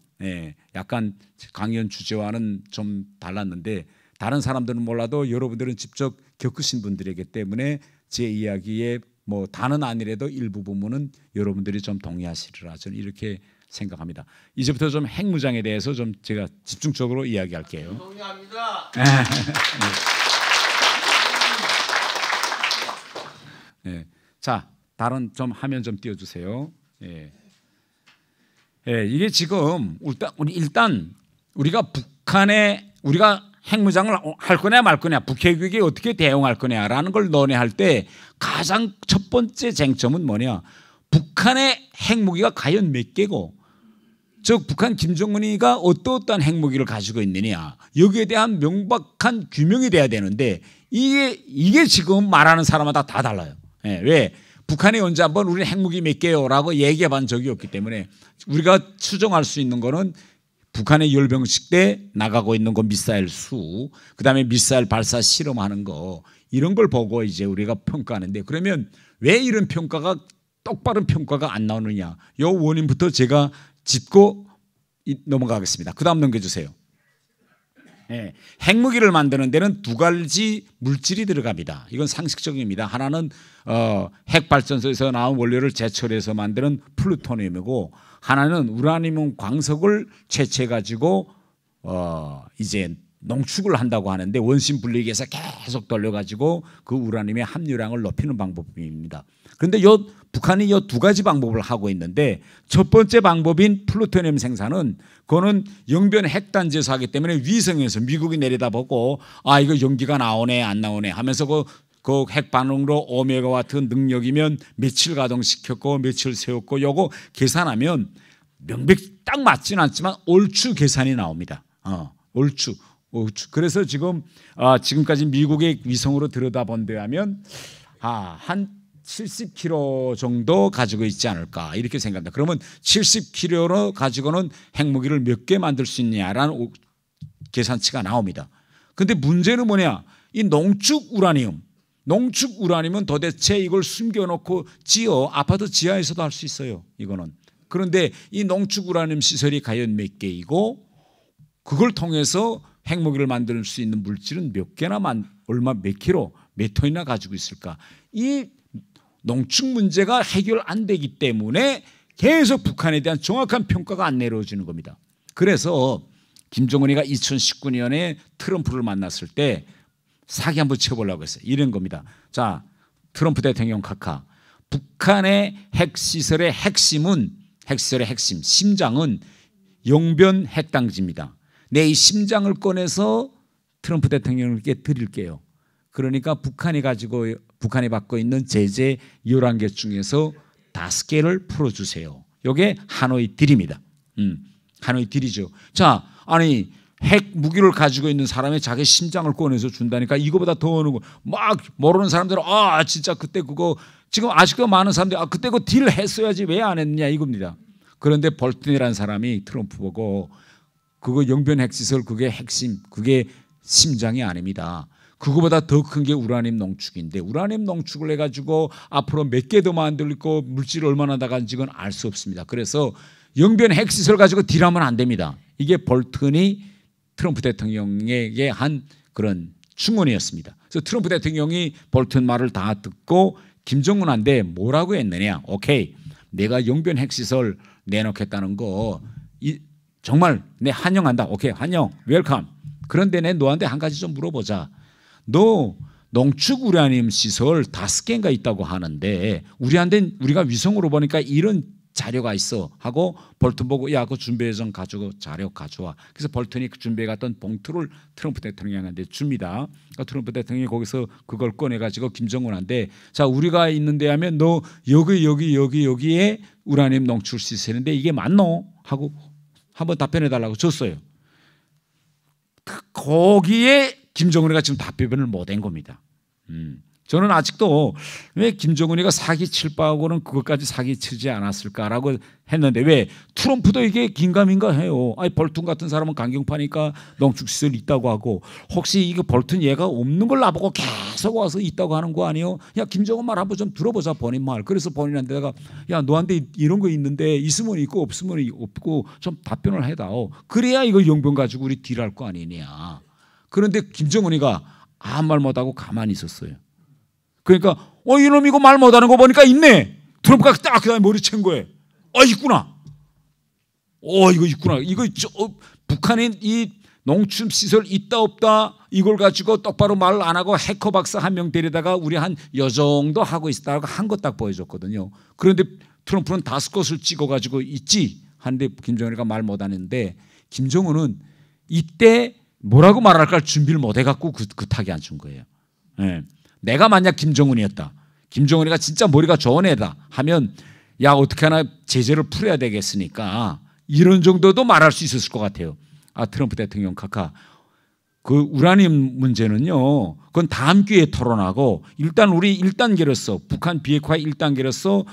약간 강연 주제와는 좀 달랐는데 다른 사람들은 몰라도 여러분들은 직접 겪으신 분들이기 때문에 제 이야기에 뭐 다는 아니라도 일부 부분은 여러분들이 좀 동의하시리라 저는 이렇게 생각합니다. 이제부터 좀 핵무장에 대해서 좀 제가 집중적으로 이야기할게요. 동의합니다. 예. 자, 다른 좀 화면 좀 띄워주세요. 예. 예, 이게 지금 일단 우리가 북한에 우리가 핵무장을 할 거냐 말 거냐, 북핵위기에 어떻게 대응할 거냐라는 걸 논의할 때 가장 첫 번째 쟁점은 뭐냐? 북한의 핵무기가 과연 몇 개고, 즉 북한 김정은이가 어떠한 핵무기를 가지고 있느냐, 여기에 대한 명백한 규명이 돼야 되는데 이게 지금 말하는 사람마다 다 달라요. 예, 왜? 북한이 언제 한번 우리 핵무기 몇 개요라고 얘기해 본 적이 없기 때문에 우리가 추정할 수 있는 거는 북한의 열병식 때 나가고 있는 거 미사일 수, 그다음에 미사일 발사 실험하는 거, 이런 걸 보고 이제 우리가 평가하는데, 그러면 왜 이런 평가가 똑바른 평가가 안 나오느냐, 이 원인부터 제가 짚고 넘어가겠습니다. 그다음 넘겨주세요. 네, 핵무기를 만드는 데는 두 가지 물질이 들어갑니다. 이건 상식적입니다. 하나는 핵발전소에서 나온 원료를 재처리해서 만드는 플루토늄이고, 하나는 우라늄 광석을 채취해 가지고 이제 농축을 한다고 하는데, 원심 분리기에서 계속 돌려가지고 그 우라늄의 함유량을 높이는 방법입니다. 그런데 북한이 이 두 가지 방법을 하고 있는데, 첫 번째 방법인 플루토늄 생산은 그거는 영변 핵단지에서 하기 때문에 위성에서 미국이 내려다보고 아 이거 연기가 나오네 안 나오네 하면서 그 핵 반응으로 5메가와트 능력이면 며칠 가동시켰고 며칠 세웠고 요거 계산하면 명백 딱 맞지는 않지만 얼추 계산이 나옵니다. 얼추. 그래서 지금까지 미국의 위성으로 들여다본 데 하면 한 70kg 정도 가지고 있지 않을까 이렇게 생각합니다. 그러면 70kg로 가지고는 핵무기를 몇 개 만들 수 있냐라는 계산치가 나옵니다. 그런데 문제는 뭐냐? 이 농축 우라늄은 도대체 이걸 숨겨놓고 아파트 지하에서도 할 수 있어요. 이거는. 그런데 이 농축 우라늄 시설이 과연 몇 개이고, 그걸 통해서 핵무기를 만들 수 있는 물질은 몇 개나 몇 킬로, 몇 톤이나 가지고 있을까? 이 농축 문제가 해결 안 되기 때문에 계속 북한에 대한 정확한 평가가 안 내려지는 겁니다. 그래서 김정은이가 2019년에 트럼프를 만났을 때 사기 한번 쳐보려고 했어요. 이런 겁니다. 자, 트럼프 대통령 카카, 북한의 핵시설의 핵심, 심장은 영변 핵단지입니다. 내 이 심장을 꺼내서 트럼프 대통령께 드릴게요. 그러니까 북한이 받고 있는 제재 11개 중에서 5개를 풀어주세요. 이게 하노이 딜입니다. 하노이 딜이죠. 자, 아니 핵 무기를 가지고 있는 사람이 자기 심장을 꺼내서 준다니까 이거보다 더 어느 거 막 모르는 사람들은 진짜 그때 그거 지금 아직도 많은 사람들이 그때 그거 딜 했어야지 왜 안 했느냐 이겁니다. 그런데 볼튼이라는 사람이 트럼프 보고 그거 영변 핵시설 그게 핵심, 그게 심장이 아닙니다. 그거보다 더 큰 게 우라늄 농축인데 우라늄 농축을 해가지고 앞으로 몇 개 더 만들고 물질을 얼마나 나간지 건 알 수 없습니다. 그래서 영변 핵시설 가지고 딜하면 안 됩니다. 이게 볼튼이 트럼프 대통령에게 한 그런 충언이었습니다. 그래서 트럼프 대통령이 볼튼 말을 다 듣고 김정은한테 뭐라고 했느냐. 오케이, 내가 영변 핵시설 내놓겠다는 거 정말 내 환영한다. 오케이, 환영, 웰컴. 그런데 내 너한테 한 가지 좀 물어보자. 너 농축 우라늄 시설 5개인가 있다고 하는데 우리가 위성으로 보니까 이런 자료가 있어 하고 볼튼 보고 야 그거 준비해 좀 가지고 자료 가져와. 그래서 볼튼이 준비해 갔던 봉투를 트럼프 대통령한테 줍니다. 그러니까 트럼프 대통령이 거기서 그걸 꺼내 가지고 김정은한테 자 우리가 있는데 하면 너 여기에 우라늄 농축 시설인데 이게 맞노? 하고 한번 답변해 달라고 줬어요. 거기에 김정은이가 지금 답변을 못한 겁니다. 저는 아직도 왜 김정은이가 사기칠 바하고는 그것까지 사기치지 않았을까라고 했는데 왜 트럼프도 이게 긴가민가 해요. 아니 볼튼 같은 사람은 강경파니까 농축시설 있다고 하고 혹시 이거 볼튼 얘가 없는 걸 나보고 계속 와서 있다고 하는 거 아니에요? 야 김정은 말 한번 좀 들어보자 본인 말. 그래서 본인한테 내가 야 너한테 이런 거 있는데 있으면 있고 없으면 없고 좀 답변을 해다오. 그래야 이거 용병 가지고 우리 딜할 거 아니냐. 그런데 김정은이가 아무 말 못하고 가만히 있었어요. 그러니까 이놈 이거 말 못하는 거 보니까 있네. 트럼프가 딱 그다음에 머리 챈 거예요. 있구나. 이거 있구나. 이거 북한의 이 농축 시설 있다 없다 이걸 가지고 똑바로 말 안 하고 해커 박사 한 명 데려다가 우리 한 요 정도 하고 있다고 한 거 딱 보여줬거든요. 그런데 트럼프는 5곳을 찍어가지고 있지 하는데 김정은이가 말 못하는데 김정은은 이때 뭐라고 말할까 준비를 못 해갖고 그 탁에 앉은 거예요. 네. 내가 만약 김정은이었다. 김정은이가 진짜 머리가 좋은 애다 하면 야 어떻게 하나 제재를 풀어야 되겠으니까 이런 정도도 말할 수 있었을 것 같아요. 아 트럼프 대통령 카카 그 우라늄 문제는요. 그건 다음 기회에 토론하고 일단 우리 1단계로서 북한 비핵화 1단계로서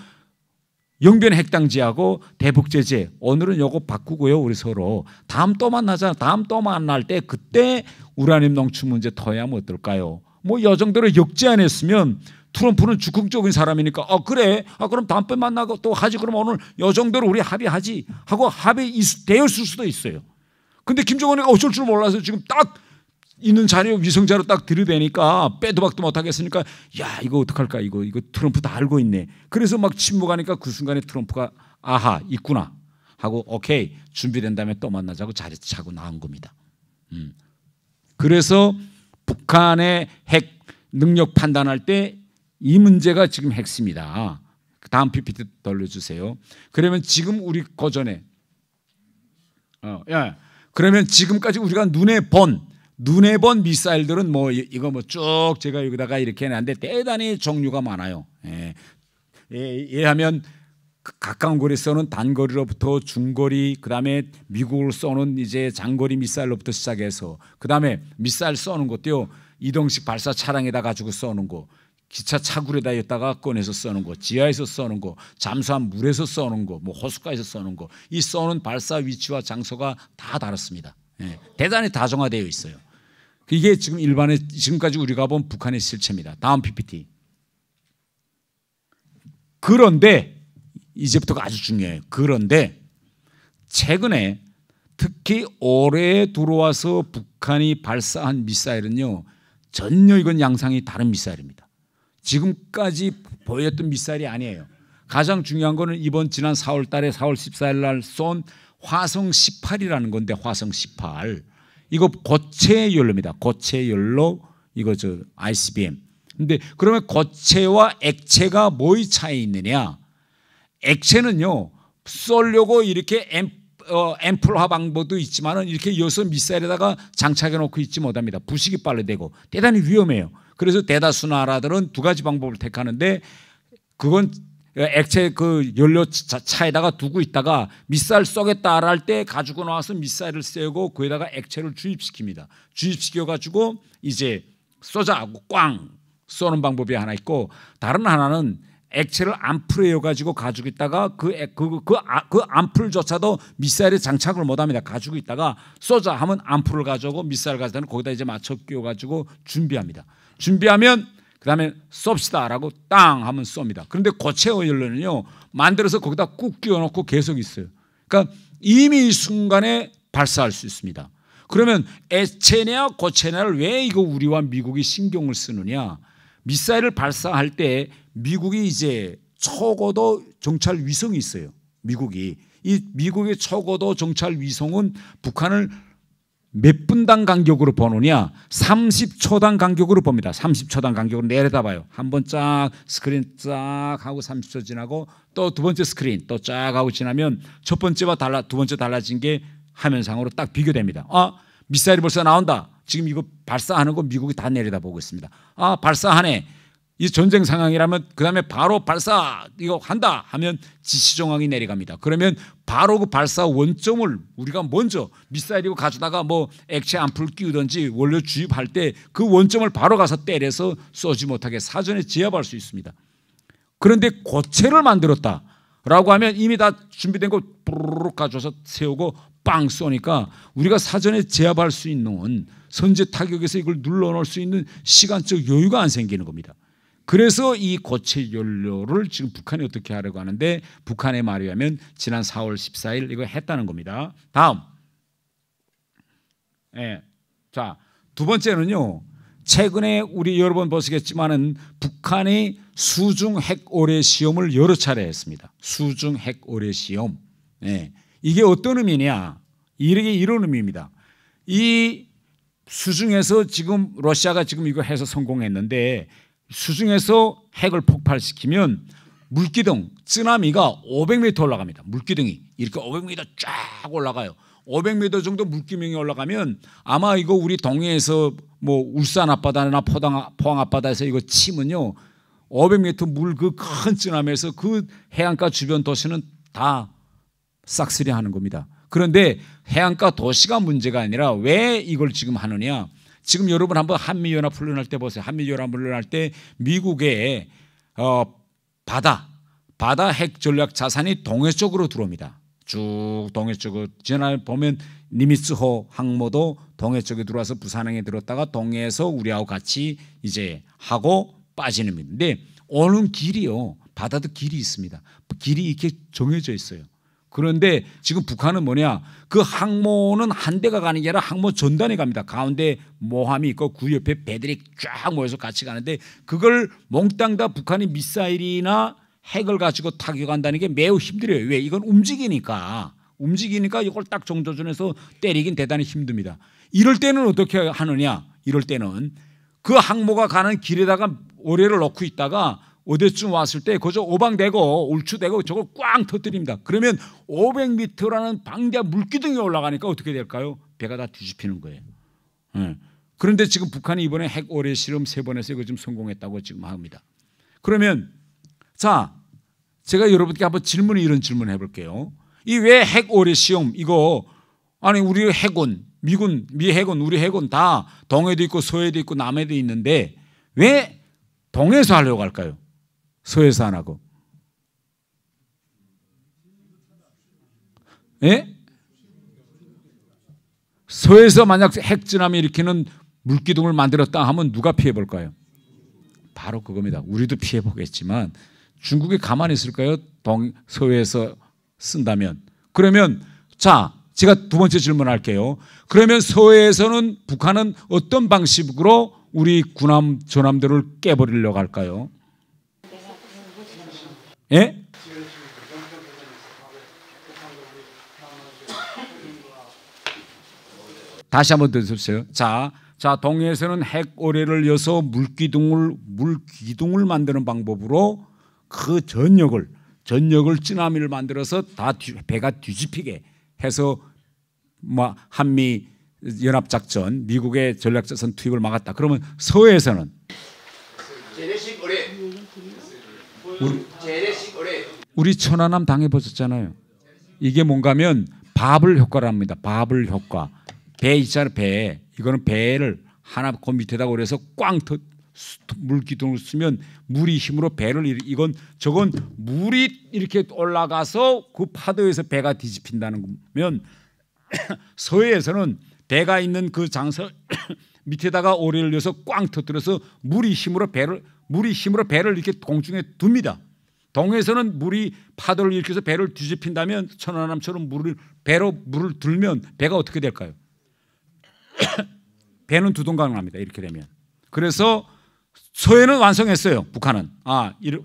영변 핵당지하고 대북 제재 오늘은 요거 바꾸고요. 우리 서로 다음 또 만나자. 다음 또 만날 때 그때 우라늄 농축 문제 터야면 어떨까요? 뭐 이 정도로 역지 안 했으면 트럼프는 적극적인 사람이니까 그래 그럼 다음번에 만나고 또 하지 그럼 오늘 이 정도로 우리 합의하지 하고 합의되었을 수도 있어요. 근데 김정은이가 어쩔 줄 몰라서 지금 딱 있는 자료 위성자료 딱 들이대니까 빼도 박도 못하겠으니까 야 이거 어떡할까 이거 트럼프 다 알고 있네. 그래서 막 침묵하니까 그 순간에 트럼프가 아하 있구나 하고 오케이 준비된 다음에 또 만나자고 자리 차고 나온 겁니다. 그래서 북한의 핵 능력 판단할 때 이 문제가 지금 핵심이다. 다음 PPT 돌려주세요. 그러면 지금 우리 고전에 그러면 지금까지 우리가 눈에 본 미사일들은 뭐 이거 뭐 쭉 제가 여기다가 이렇게 해놨는데 대단히 종류가 많아요. 예하면 가까운 거리 쏘는 단거리로부터 중거리, 그다음에 미국을 쏘는 이제 장거리 미사일로부터 시작해서 그다음에 미사일 쏘는 것도요 이동식 발사 차량에다 가지고 쏘는 거, 기차 차굴에다 였다가 꺼내서 쏘는 거, 지하에서 쏘는 거, 잠수함 물에서 쏘는 거, 뭐 호숫가에서 쏘는 거, 이 쏘는 발사 위치와 장소가 다 다릅니다. 대단히 다정화되어 있어요. 이게 지금 지금까지 우리가 본 북한의 실체입니다. 다음 PPT. 그런데 이제부터가 아주 중요해요. 그런데 최근에 특히 올해 들어와서 북한이 발사한 미사일은요 전혀 이건 양상이 다른 미사일입니다. 지금까지 보였던 미사일이 아니에요. 가장 중요한 거는 이번 지난 4월 달에 4월 14일 날 쏜 화성 18이라는 건데 화성 18 이거 고체 연료입니다. 고체 연료 이거 ICBM. 근데 그러면 고체와 액체가 뭐의 차이 있느냐? 액체는요 쏘려고 이렇게 앰플화 방법도 있지만은 이렇게 여서 미사일에다가 장착해 놓고 있지 못합니다. 부식이 빨리 되고 대단히 위험해요. 그래서 대다수 나라들은 두 가지 방법을 택하는데 그건 액체 그 연료 차에다가 두고 있다가 미사일 쏘겠다 할 때 가지고 나와서 미사일을 쐬고 거기다가 액체를 주입시킵니다. 주입시켜 가지고 이제 쏘자 하고 꽝 쏘는 방법이 하나 있고 다른 하나는 액체를 암풀에 넣어가지고 가지고 있다가 그 암풀조차도 미사일에 장착을 못합니다. 가지고 있다가 쏘자 하면 암풀을 가져오고 미사일 가져다 거기다 이제 맞춰 끼워가지고 준비합니다. 준비하면 그 다음에 쏩시다라고 땅 하면 쏩니다. 그런데 고체 연료는요 만들어서 거기다 꾹 끼워놓고 계속 있어요. 그러니까 이미 이 순간에 발사할 수 있습니다. 그러면 액체냐 고체냐를 왜 이거 우리와 미국이 신경을 쓰느냐? 미사일을 발사할 때 미국이 이제 초고도 정찰 위성이 있어요. 이 미국의 초고도 정찰 위성은 북한을 몇 분당 간격으로 보느냐? 30초당 간격으로 봅니다. 30초당 간격으로 내려다봐요. 한 번 쫙 스크린 쫙 하고 30초 지나고 또 두 번째 스크린 또 쫙 하고 지나면 첫 번째와 두 번째 달라진 게 화면상으로 딱 비교됩니다. 미사일이 벌써 나온다. 지금 이거 발사하는 거 미국이 다 내려다보고 있습니다. 발사하네. 이 전쟁 상황이라면 그 다음에 바로 발사 이거 한다 하면 지시정황이 내려갑니다. 그러면 바로 그 발사 원점을 우리가 먼저 미사일이고 가져다가 뭐 액체 암풀 끼우든지 원료 주입할 때 그 원점을 바로 가서 때려서 쏘지 못하게 사전에 제압할 수 있습니다. 그런데 고체를 만들었다라고 하면 이미 다 준비된 거 부르륵 가져서 세우고 빵 쏘니까 우리가 사전에 제압할 수 있는 선제 타격에서 이걸 눌러놓을 수 있는 시간적 여유가 안 생기는 겁니다. 그래서 이 고체 연료를 지금 북한이 어떻게 하려고 하는데 북한의 말에 의하면 지난 4월 14일 이거 했다는 겁니다. 다음. 자, 두 번째는요. 최근에 우리 여러 번 보시겠지만은 북한이 수중 핵 오래 시험을 여러 차례 했습니다. 수중 핵 오래 시험. 이게 어떤 의미냐? 이런 의미입니다. 이 수중에서 지금 러시아가 지금 이거 해서 성공했는데 수중에서 핵을 폭발시키면 물기둥, 쓰나미가 500m 올라갑니다. 물기둥이 이렇게 500m 쫙 올라가요. 500m 정도 물기둥이 올라가면 아마 이거 우리 동해에서 뭐 울산 앞바다나 포항 앞바다에서 이거 치면요 500m 물 그 큰 쓰나미에서 그 해안가 주변 도시는 다 싹쓸이 하는 겁니다. 그런데 해안가 도시가 문제가 아니라 왜 이걸 지금 하느냐? 지금 여러분 한번 한미연합 훈련할 때 보세요. 한미연합 훈련할 때 미국의 바다 핵 전략 자산이 동해 쪽으로 들어옵니다. 쭉 동해 쪽으로 지난해 보면 니미츠호 항모도 동해 쪽에 들어와서 부산항에 들었다가 동해에서 우리하고 같이 이제 하고 빠지는 겁니다. 근데 오는 길이요. 바다도 길이 있습니다. 길이 이렇게 정해져 있어요. 그런데 지금 북한은 뭐냐? 그 항모는 한 대가 가는 게 아니라 항모 전단이 갑니다. 가운데 모함이 있고 그 옆에 배들이 쫙 모여서 같이 가는데 그걸 몽땅 다 북한이 미사일이나 핵을 가지고 타격한다는 게 매우 힘들어요. 왜? 이건 움직이니까 이걸 딱 정조준해서 때리긴 대단히 힘듭니다. 이럴 때는 어떻게 하느냐? 이럴 때는 그 항모가 가는 길에다가 오래를 놓고 있다가 어디쯤 왔을 때 그저 오방되고 울추되고 저걸 꽝 터뜨립니다. 그러면 500m라는 방대한 물기둥이 올라가니까 어떻게 될까요? 배가 다 뒤집히는 거예요. 그런데 지금 북한이 이번에 핵 오래 실험 3번에서 이거 좀 성공했다고 지금 합니다. 그러면 자, 제가 여러분께 한번 이런 질문 해볼게요. 이 왜 핵 오래 시험 이거 아니 우리 해군 미 해군 우리 해군 다 동해도 있고 서해도 있고 남해도 있는데 왜 동해에서 하려고 할까요? 서해에서 안 하고. 예? 서해에서 만약 핵전함이 일으키는 물기둥을 만들었다 하면 누가 피해 볼까요? 바로 그겁니다. 우리도 피해 보겠지만 중국이 가만히 있을까요? 서해에서 쓴다면. 그러면 자, 제가 두 번째 질문할게요. 그러면 서해에서는 북한은 어떤 방식으로 우리 군함 전함들을 깨버리려고 할까요? 예? 다시 한번 들으세요. 자, 동해에서는 핵 오래를 여서 물기둥을 만드는 방법으로 그 전역을 쓰나미를 만들어서 다 배가 뒤집히게 해서 뭐 한미 연합 작전, 미국의 전략 자산 투입을 막았다. 그러면 서해에서는 우리 천안함 당해보셨잖아요. 이게 뭔가면 바블 효과랍니다. 바블 효과. 배 있잖아요. 배. 이거는 배를 하나 그 밑에다가 그래서 꽝 물기둥을 쓰면 물이 힘으로 배를 저건 물이 이렇게 올라가서 그 파도에서 배가 뒤집힌다는 거면 서해에서는 배가 있는 그 장소 밑에다가 오래를 넣어서 꽝 터뜨려서 물이 힘으로 배를 이렇게 공중에 둡니다. 동해에서는 물이 파도를 일으켜서 배를 뒤집힌다면 천안함처럼 배로 물을 들면 배가 어떻게 될까요? 배는 두동강납니다. 이렇게 되면. 그래서 서해는 완성했어요. 북한은.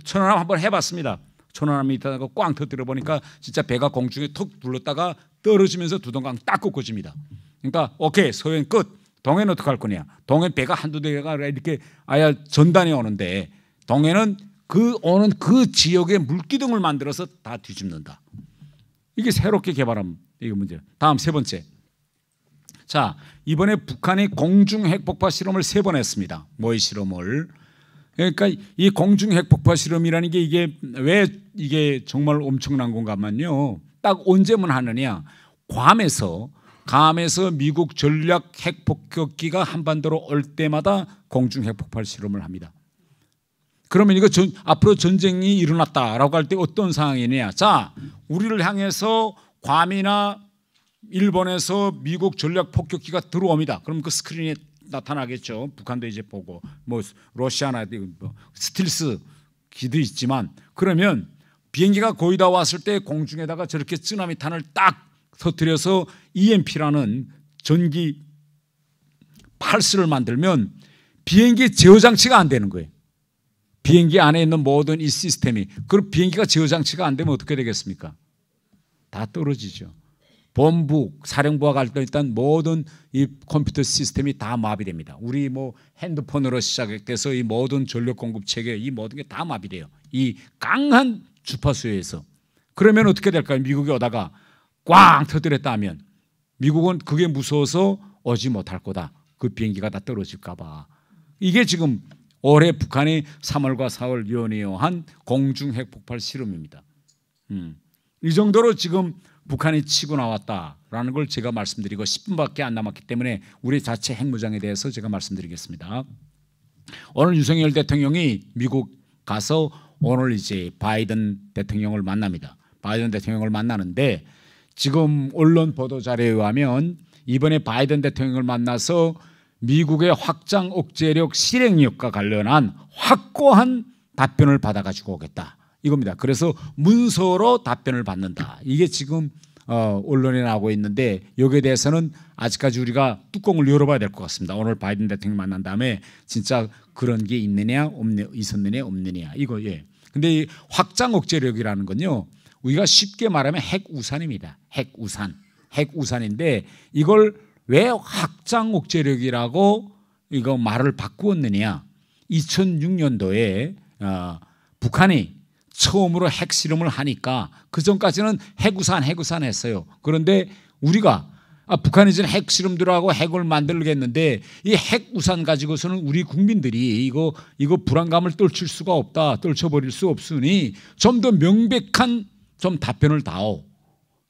천안함 한번 해봤습니다. 천안함이 있다가 꽝 터뜨려 보니까 진짜 배가 공중에 턱 불렀다가 떨어지면서 두동강 딱 꺾어집니다. 그러니까 오케이, 서해는 끝. 동해는 어떻게 할 거냐? 동해 배가 한두 대가 이렇게 아예 전단이 오는데 동해는 오는 그 지역에 물기둥을 만들어서 다 뒤집는다. 이게 새롭게 개발한 이게 문제. 다음 세 번째. 자, 이번에 북한이 공중 핵폭파 실험을 3번 했습니다. 모의 실험을. 그러니까 이 공중 핵폭파 실험이라는 게 이게 정말 엄청난 건가만요. 딱 언제만 하느냐? 괌에서 미국 전략 핵폭격기가 한반도로 올 때마다 공중 핵폭발 실험을 합니다. 그러면 이거 앞으로 전쟁이 일어났다라고 할 때 어떤 상황이냐? 자, 우리를 향해서 괌이나 일본에서 미국 전략 폭격기가 들어옵니다. 그럼 그 스크린에 나타나겠죠. 북한도 이제 보고 뭐 러시아나 스틸스 기도 있지만 그러면 비행기가 거의 다 왔을 때 공중에다가 저렇게 쓰나미탄을 딱 터뜨려서 EMP라는 전기 팔스를 만들면 비행기 제어 장치가 안 되는 거예요. 비행기 안에 있는 모든 이 시스템이. 그럼 비행기가 제어 장치가 안 되면 어떻게 되겠습니까? 다 떨어지죠. 본부, 사령부와 관련된 모든 이 컴퓨터 시스템이 다 마비됩니다. 우리 뭐 핸드폰으로 시작돼서 이 모든 전력 공급 체계, 이 모든 게 다 마비돼요. 이 강한 주파수에 의해서. 그러면 어떻게 될까요? 미국이 오다가 꽝 터뜨렸다 하면 미국은 그게 무서워서 오지 못할 거다. 그 비행기가 다 떨어질까 봐. 이게 지금 올해 북한이 3월과 4월 연이어한 공중 핵폭발 실험입니다. 이 정도로 지금 북한이 치고 나왔다라는 걸 제가 말씀드리고 10분밖에 안 남았기 때문에 우리 자체 핵무장에 대해서 제가 말씀드리겠습니다. 오늘 윤석열 대통령이 미국 가서 오늘 이제 바이든 대통령을 만납니다. 바이든 대통령을 만나는데 지금 언론 보도 자료에 의하면 이번에 바이든 대통령을 만나서 미국의 확장 억제력 실행력과 관련한 확고한 답변을 받아가지고 오겠다. 이겁니다. 그래서 문서로 답변을 받는다. 이게 지금 언론에 나오고 있는데 여기에 대해서는 아직까지 우리가 뚜껑을 열어봐야 될 것 같습니다. 오늘 바이든 대통령 만난 다음에 진짜 그런 게 있느냐 있었느냐 없느냐 이거 예. 근데 이 확장 억제력이라는 건요. 우리가 쉽게 말하면 핵우산입니다. 핵우산인데 이걸 왜 확장 억제력이라고 이거 말을 바꾸었느냐? 2006년도에 북한이 처음으로 핵실험을 하니까 그 전까지는 핵우산 했어요. 그런데 우리가 북한이 이제 핵실험들하고 핵을 만들겠는데 이 핵우산 가지고서는 우리 국민들이 이거 불안감을 떨칠 수가 없다. 떨쳐버릴 수 없으니 좀 더 명백한 좀 답변을 다오.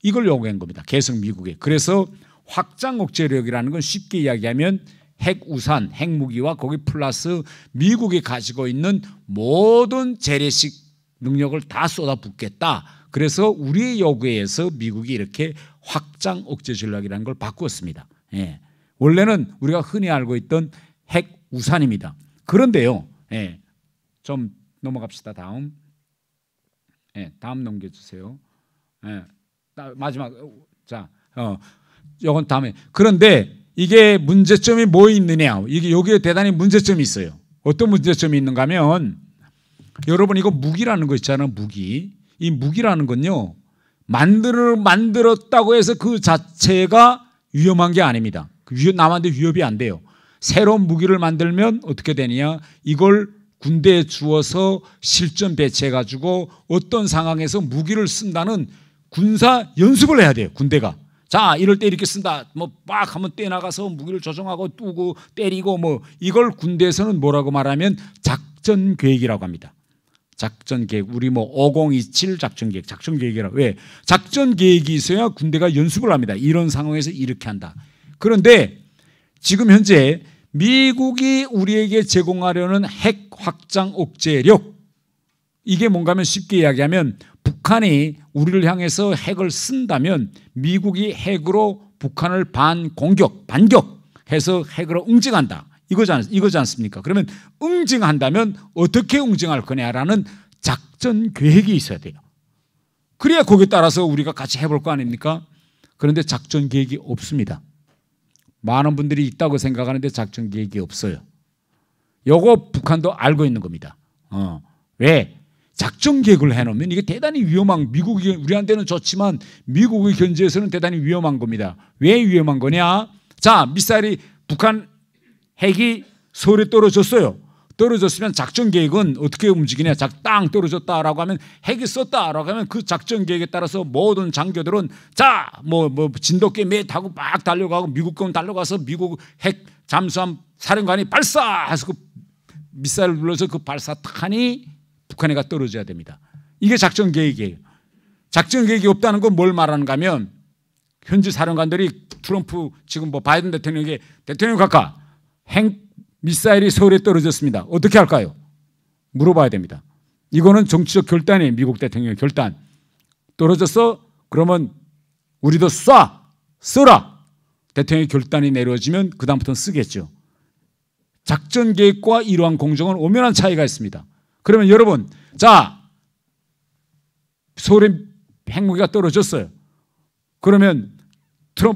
이걸 요구한 겁니다. 계속 미국에. 그래서 확장 억제력이라는 건 쉽게 이야기하면 핵우산, 핵무기와 거기 플러스 미국이 가지고 있는 모든 재래식 능력을 다 쏟아붓겠다. 그래서 우리의 요구에 의해서 미국이 이렇게 확장 억제 전략이라는 걸 바꾸었습니다. 예. 원래는 우리가 흔히 알고 있던 핵우산입니다. 그런데요. 예. 좀 넘어갑시다. 다음. 예. 다음 넘겨주세요. 예. 마지막. 자, 요건 다음에. 그런데 이게 문제점이 뭐 있느냐? 여기에 대단히 문제점이 있어요. 어떤 문제점이 있는가 하면 여러분 이거 무기라는 거 있잖아요. 무기. 이 무기라는 건요. 만들었다고 해서 그 자체가 위험한 게 아닙니다. 남한테 위협이 안 돼요. 새로운 무기를 만들면 어떻게 되느냐. 이걸 군대에 주어서 실전 배치해가지고 어떤 상황에서 무기를 쓴다는 군사 연습을 해야 돼요. 군대가. 자, 이럴 때 이렇게 쓴다. 뭐 빡 하면 떼나가서 무기를 조정하고 뚜고 때리고 뭐 이걸 군대에서는 뭐라고 말하면 작전 계획이라고 합니다. 작전 계획. 우리 뭐 5027 작전 계획. 작전 계획이라고. 왜? 작전 계획이 있어야 군대가 연습을 합니다. 이런 상황에서 이렇게 한다. 그런데 지금 현재 미국이 우리에게 제공하려는 핵 확장 억제력 이게 뭔가 하면 쉽게 이야기하면 북한이 우리를 향해서 핵을 쓴다면 미국이 핵으로 북한을 반격해서 핵으로 응징한다. 이거지 않습니까? 그러면 응징한다면 어떻게 응징할 거냐라는 작전 계획이 있어야 돼요. 그래야 거기에 따라서 우리가 같이 해볼 거 아닙니까? 그런데 작전 계획이 없습니다. 많은 분들이 있다고 생각하는데 작전 계획이 없어요. 요거 북한도 알고 있는 겁니다. 왜? 작전 계획을 해놓으면 이게 대단히 위험한 미국이 우리한테는 좋지만 미국의 견제에서는 대단히 위험한 겁니다. 왜 위험한 거냐? 자, 미사일이 북한 핵이 서울에 떨어졌어요. 떨어졌으면 작전 계획은 어떻게 움직이냐? 땅 떨어졌다라고 하면 핵이 썼다라고 하면 그 작전 계획에 따라서 모든 장교들은 자, 뭐 진돗개 매 타고 막 달려가고 미국군 달려가서 미국 핵 잠수함 사령관이 발사해서 그 미사일을 눌러서 그 발사탄이 북한에가 떨어져야 됩니다. 이게 작전 계획이에요. 작전 계획이 없다는 건 뭘 말하는가 하면 현지 사령관들이 트럼프 지금 뭐 바이든 대통령에게 대통령 각하 핵 미사일이 서울에 떨어졌습니다. 어떻게 할까요? 물어봐야 됩니다. 이거는 정치적 결단이에요. 미국 대통령의 결단. 떨어졌어? 그러면 우리도 써라. 대통령의 결단이 내려지면 그 다음부터는 쓰겠죠. 작전 계획과 이러한 공정은 엄연한 차이가 있습니다. 그러면 여러분, 자, 서울에 핵무기가 떨어졌어요. 그러면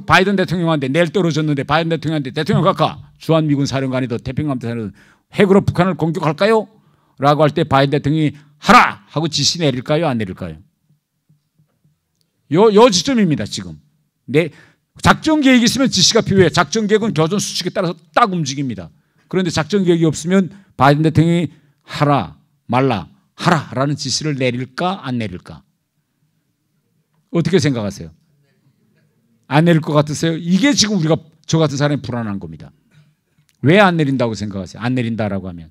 바이든 대통령한테 내일 떨어졌는데 바이든 대통령한테 대통령 각하 주한미군 사령관이든 태평양 사령관 핵으로 북한을 공격할까요? 라고 할 때 바이든 대통령이 하라! 하고 지시 내릴까요? 안 내릴까요? 요 지점입니다. 지금. 작전 계획이 있으면 지시가 필요해. 작전 계획은 교전 수칙에 따라서 딱 움직입니다. 그런데 작전 계획이 없으면 바이든 대통령이 하라 말라 하라라는 지시를 내릴까 안 내릴까? 어떻게 생각하세요? 안 내릴 것 같으세요? 이게 지금 우리가 저 같은 사람이 불안한 겁니다. 왜 안 내린다고 생각하세요? 안 내린다라고 하면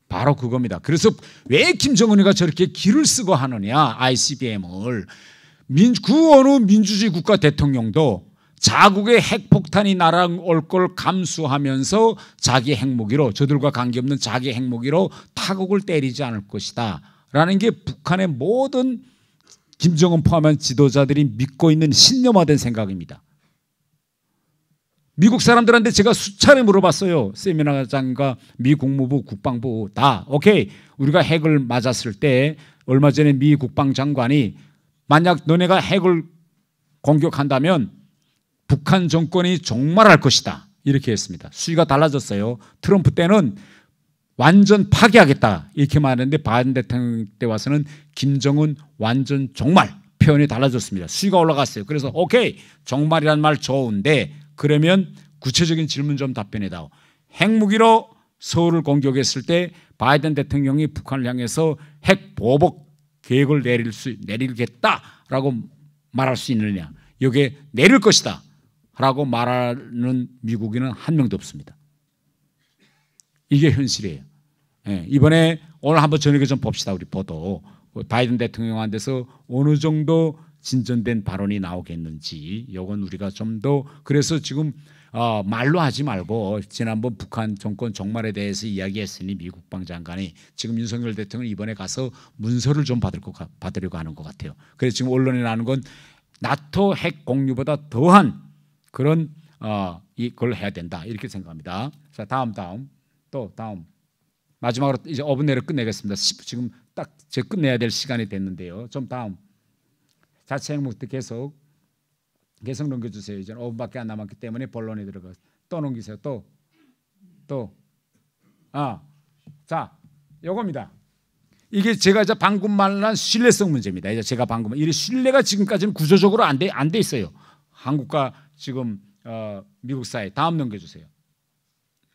바로 그겁니다. 그래서 왜 김정은이가 저렇게 기를 쓰고 하느냐, ICBM을. 그 어느 민주주의 국가 대통령도 자국의 핵폭탄이 날아올 걸 감수하면서 자기 핵무기로, 저들과 관계없는 자기 핵무기로 타국을 때리지 않을 것이다 라는 게 북한의 모든 김정은 포함한 지도자들이 믿고 있는 신념화된 생각입니다. 미국 사람들한테 제가 수차례 물어봤어요. 세미나장과 미 국무부, 국방부 다 오케이. 우리가 핵을 맞았을 때 얼마 전에 미 국방장관이 만약 너네가 핵을 공격한다면 북한 정권이 종말할 것이다 이렇게 했습니다. 수위가 달라졌어요. 트럼프 때는 완전 파괴하겠다 이렇게 말했는데 바이든 대통령 때 와서는 김정은 완전 종말 표현이 달라졌습니다. 수위가 올라갔어요. 그래서 오케이 종말이란 말 좋은데 그러면 구체적인 질문 좀 답변해다오. 핵무기로 서울을 공격했을 때 바이든 대통령이 북한을 향해서 핵 보복 계획을 내리겠다라고 말할 수 있느냐. 여기에 내릴 것이다 라고 말하는 미국인은 한 명도 없습니다. 이게 현실이에요. 예, 이번에 오늘 한번 저녁에 좀 봅시다. 우리 보도. 바이든 대통령한테서 어느 정도 진전된 발언이 나오겠는지 이건 우리가 좀 더 그래서 지금 말로 하지 말고 지난번 북한 정권 종말에 대해서 이야기했으니 미국 국방장관이 지금 윤석열 대통령이 이번에 가서 문서를 좀 받으려고 하는 것 같아요. 그래서 지금 언론에 나오는 건 나토 핵 공유보다 더한 그런 이걸 해야 된다 이렇게 생각합니다. 자 다음 마지막으로 이제 5분 내로 끝내겠습니다. 지금 딱 제 끝내야 될 시간이 됐는데요. 좀 다음 자체 핵무기 계속 넘겨주세요. 이제 5분밖에 안 남았기 때문에 본론에 들어가 또 넘기세요. 자 요겁니다. 이게 제가 이제 방금 말한 신뢰성 문제입니다. 이제 제가 방금 이 신뢰가 지금까지는 구조적으로 안 돼 있어요. 한국과 지금 미국 사이. 다음 넘겨주세요.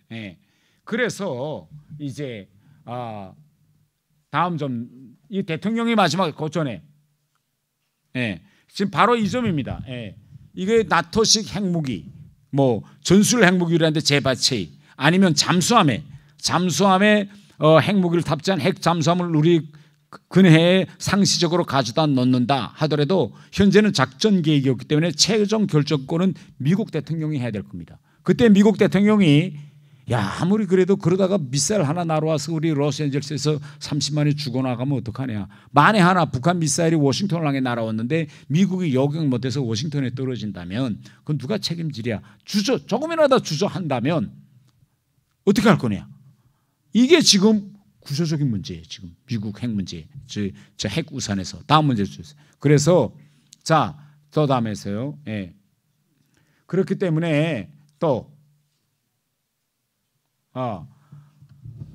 네. 그래서 이제 다음 좀 이 대통령이 마지막 그 전에 지금 바로 이 점입니다. 이게 나토식 핵무기, 뭐 전술 핵무기라는데 재배치 아니면 잠수함에 핵무기를 탑재한 핵 잠수함을 우리 근해에 상시적으로 가져다 놓는다 하더라도 현재는 작전 계획이었기 때문에 최종 결정권은 미국 대통령이 해야 될 겁니다. 그때 미국 대통령이 아무리 그래도 그러다가 미사일 하나 날아와서 우리 로스앤젤레스에서 30만이 죽어나가면 어떡하냐. 만에 하나 북한 미사일이 워싱턴을 향해 날아왔는데 미국이 요격 못해서 워싱턴에 떨어진다면 그건 누가 책임지랴. 조금이라도 주저한다면 어떻게 할 거냐. 이게 지금 구조적인 문제예요. 지금 미국 핵 문제. 저 핵 우산에서. 다음 문제 주세요. 그래서 또 다음에서요. 그렇기 때문에 또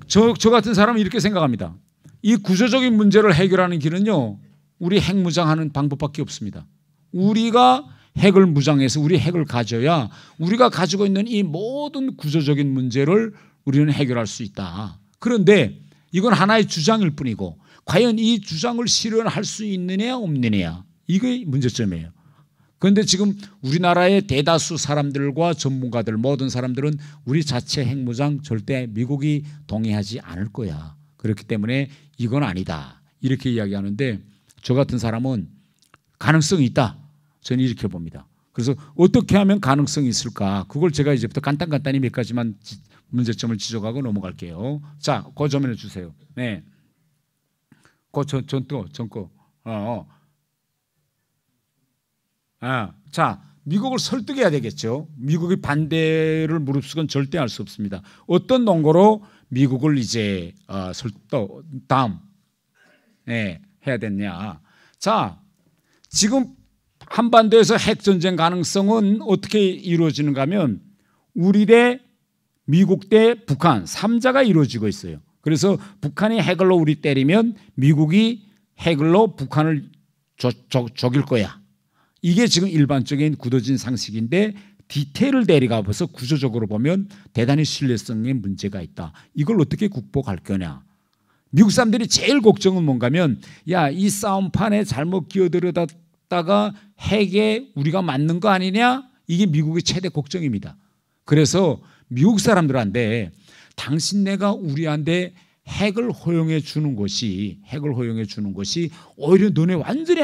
저 같은 사람은 이렇게 생각합니다. 이 구조적인 문제를 해결하는 길은요, 우리 핵 무장하는 방법밖에 없습니다. 우리가 핵을 무장해서 우리 핵을 가져야 우리가 가지고 있는 이 모든 구조적인 문제를 우리는 해결할 수 있다. 그런데 이건 하나의 주장일 뿐이고 과연 이 주장을 실현할 수 있느냐 없느냐 이게 문제점이에요. 그런데 지금 우리나라의 대다수 사람들과 전문가들 모든 사람들은 우리 자체 핵무장 절대 미국이 동의하지 않을 거야. 그렇기 때문에 이건 아니다. 이렇게 이야기하는데 저 같은 사람은 가능성이 있다. 저는 이렇게 봅니다. 그래서 어떻게 하면 가능성이 있을까? 그걸 제가 이제부터 간단히 몇 가지만 문제점을 지적하고 넘어갈게요. 자, 그 좀 해주세요. 네. 전거. 자, 미국을 설득해야 되겠죠. 미국이 반대를 무릅쓰고는 절대 할 수 없습니다. 어떤 논거로 미국을 이제 다음 해야 됐냐. 자, 지금 한반도에서 핵전쟁 가능성은 어떻게 이루어지는가 하면 우리 대 미국 대 북한 3자가 이루어지고 있어요. 그래서 북한이 핵으로 우리 때리면 미국이 핵으로 북한을 죽일 거야. 이게 지금 일반적인 굳어진 상식인데 디테일을 내려가서 구조적으로 보면 대단히 신뢰성에 문제가 있다. 이걸 어떻게 극복할 거냐. 미국 사람들이 제일 걱정은 뭔가면 야, 이 싸움판에 잘못 끼어들었다가 핵에 우리가 맞는 거 아니냐? 이게 미국의 최대 걱정입니다. 그래서 미국 사람들한테 당신네가 우리한테 핵을 허용해 주는 것이 오히려 너네 완전히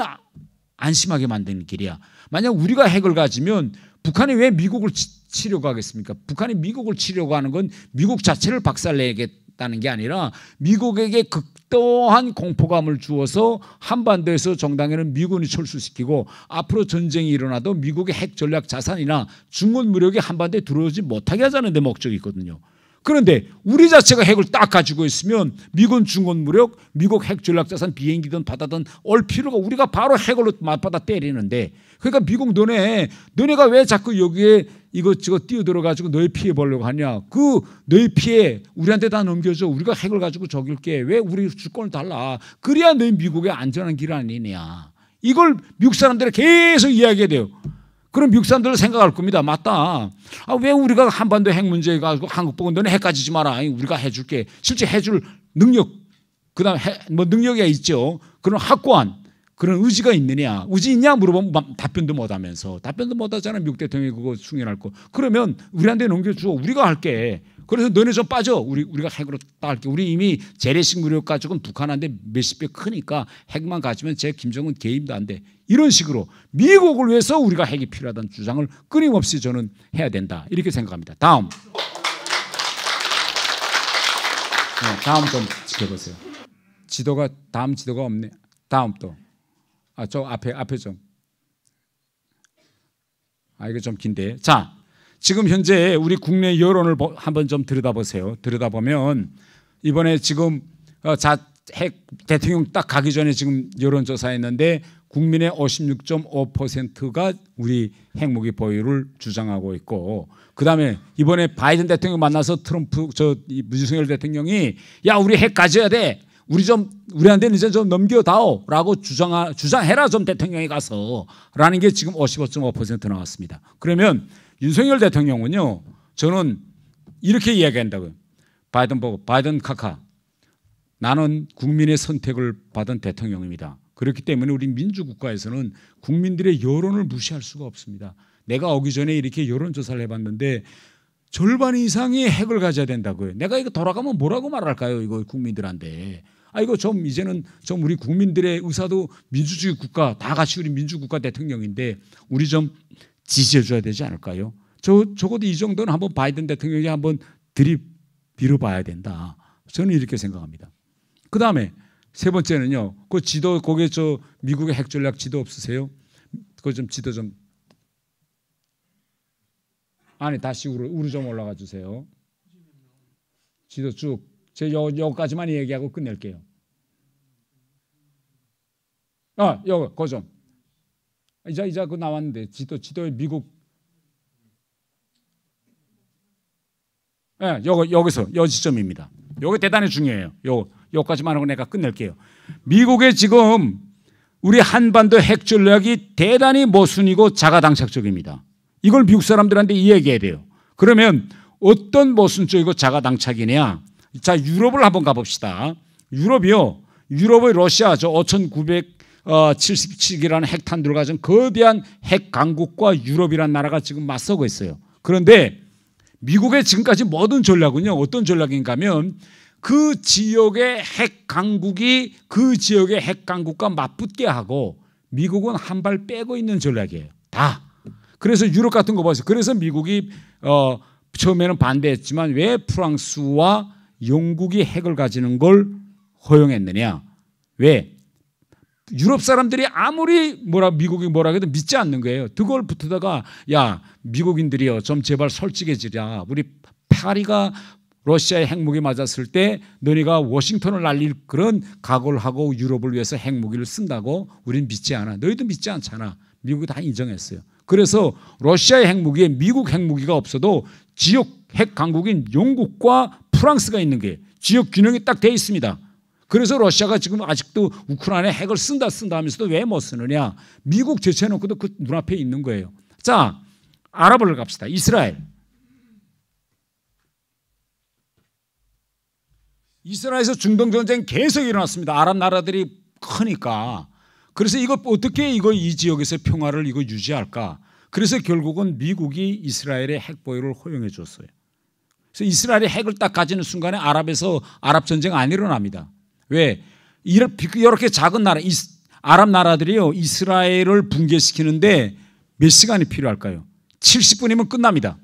안심하게 만드는 길이야. 만약 우리가 핵을 가지면 북한이 왜 미국을 치려고 하겠습니까? 북한이 미국을 치려고 하는 건 미국 자체를 박살내겠다는 게 아니라 미국에게 극도한 공포감을 주어서 한반도에서 정당에는 미군이 철수시키고 앞으로 전쟁이 일어나도 미국의 핵 전략 자산이나 중권 무력이 한반도에 들어오지 못하게 하자는 데 목적이 있거든요. 그런데 우리 자체가 핵을 딱 가지고 있으면 미군 중권 무력, 미국 핵 전략 자산 비행기든 바다든 올 필요가 우리가 바로 핵으로 맞받아 때리는데 그러니까 미국 너네가 왜 자꾸 여기에 이것저것 뛰어들어가지고 너희 피해 보려고 하냐. 그 너희 피해 우리한테 다 넘겨줘. 우리가 핵을 가지고 저길게. 왜 우리 주권을 달라. 그래야 너희 미국의 안전한 길 아니냐. 이걸 미국 사람들이 계속 이야기해야 돼요. 그럼 미국 사람들은 생각할 겁니다. 맞다. 왜 우리가 한반도 핵 문제 가지고 한국 보고 너네 핵 가지지 마라. 우리가 해줄게. 실제 해줄 능력, 그다음 뭐 능력이 있죠. 그런 확고한 그런 의지가 있느냐. 의지 있냐 물어보면 답변도 못하면서 답변도 못하잖아. 미국 대통령이 그거 승인할 거. 그러면 우리한테 넘겨줘. 우리가 할게. 그래서 너네 좀 빠져. 우리가 핵으로 딱 할게. 우리 이미 재래식 무력 가지고는 북한한테 몇십 배 크니까 핵만 가지면 제 김정은 개입도 안 돼. 이런 식으로 미국을 위해서 우리가 핵이 필요하다는 주장을 끊임없이 저는 해야 된다. 이렇게 생각합니다. 다음 좀 지켜보세요. 다음 지도가 없네. 다음 또. 저 앞에 좀. 이거 좀 긴데. 자, 지금 현재 우리 국내 여론을 한번 좀 들여다보세요. 들여다보면 이번에 지금 핵 대통령 딱 가기 전에 지금 여론조사했는데 국민의 56.5%가 우리 핵무기 보유를 주장하고 있고, 그다음에 이번에 바이든 대통령 만나서 윤석열 대통령이 야, 우리 핵 가져야 돼. 우리한테는 이제 좀 넘겨다오라고 주장해라 좀 대통령이 가서 라는 게 지금 55.5% 나왔습니다. 그러면 윤석열 대통령은요, 저는 이렇게 이야기한다고요. 바이든 보고, 바이든 카카, 나는 국민의 선택을 받은 대통령입니다. 그렇기 때문에 우리 민주국가에서는 국민들의 여론을 무시할 수가 없습니다. 내가 오기 전에 이렇게 여론조사를 해봤는데 절반 이상이 핵을 가져야 된다고요. 내가 이거 돌아가면 뭐라고 말할까요? 이거 국민들한테. 이거 좀 이제는 좀 우리 국민들의 의사도 민주주의 국가, 다 같이 우리 민주국가 대통령인데 우리 좀 지지해줘야 되지 않을까요? 적어도 이 정도는 한번 바이든 대통령이 한번 들이밀어봐야 된다. 저는 이렇게 생각합니다. 그 다음에 세 번째는요. 그 지도, 거기에 미국의 핵 전략 지도 없으세요? 그거 좀 지도 좀. 다시 우로 좀 올라가 주세요. 지도 쭉. 제가 여기까지만 얘기하고 끝낼게요. 그거 좀. 이제 그거 나왔는데 지도에 미국. 여기서 요 지점입니다. 요게 대단히 중요해요. 요까지만 하고 내가 끝낼게요. 미국의 지금 우리 한반도 핵 전략이 대단히 모순이고 자가당착적입니다. 이걸 미국 사람들한테 이야기해야 돼요. 그러면 어떤 모순적이고 자가당착이냐? 자, 유럽을 한번 가봅시다. 유럽의 러시아 5,977기라는 핵탄두를 가진 거대한 핵 강국과 유럽이라는 나라가 지금 맞서고 있어요. 그런데 미국의 지금까지 모든 전략은요, 어떤 전략인가 하면 그 지역의 핵 강국이 그 지역의 핵 강국과 맞붙게 하고 미국은 한 발 빼고 있는 전략이에요. 다. 그래서 유럽 같은 거 보세요. 그래서 미국이 처음에는 반대했지만 왜 프랑스와 영국이 핵을 가지는 걸 허용했느냐? 왜? 유럽 사람들이 아무리 미국이 뭐라 해도 믿지 않는 거예요. 그걸 붙다가 야, 미국인들이요, 좀 제발 솔직해지자. 우리 파리가 러시아의 핵무기 맞았을 때 너희가 워싱턴을 날릴 그런 각오를 하고 유럽을 위해서 핵무기를 쓴다고 우리는 믿지 않아. 너희도 믿지 않잖아. 미국이 다 인정했어요. 그래서 러시아의 핵무기에 미국 핵무기가 없어도 지역 핵 강국인 영국과 프랑스가 있는 게 지역 균형이 딱 돼 있습니다. 그래서 러시아가 지금 아직도 우크라이나에 핵을 쓴다 하면서도 왜 못 쓰느냐. 미국 제쳐놓고도 그 눈앞에 있는 거예요. 자, 아랍을 갑시다. 이스라엘. 이스라엘에서 중동 전쟁 계속 일어났습니다. 아랍 나라들이 크니까. 그래서 이거 어떻게 이 지역에서 평화를 유지할까? 그래서 결국은 미국이 이스라엘의 핵 보유를 허용해 줬어요. 그래서 이스라엘이 핵을 딱 가지는 순간에 아랍에서 아랍 전쟁 안 일어납니다. 왜? 이렇게 작은 나라, 아랍 나라들이요, 이스라엘을 붕괴시키는데 몇 시간이 필요할까요? 70분이면 끝납니다.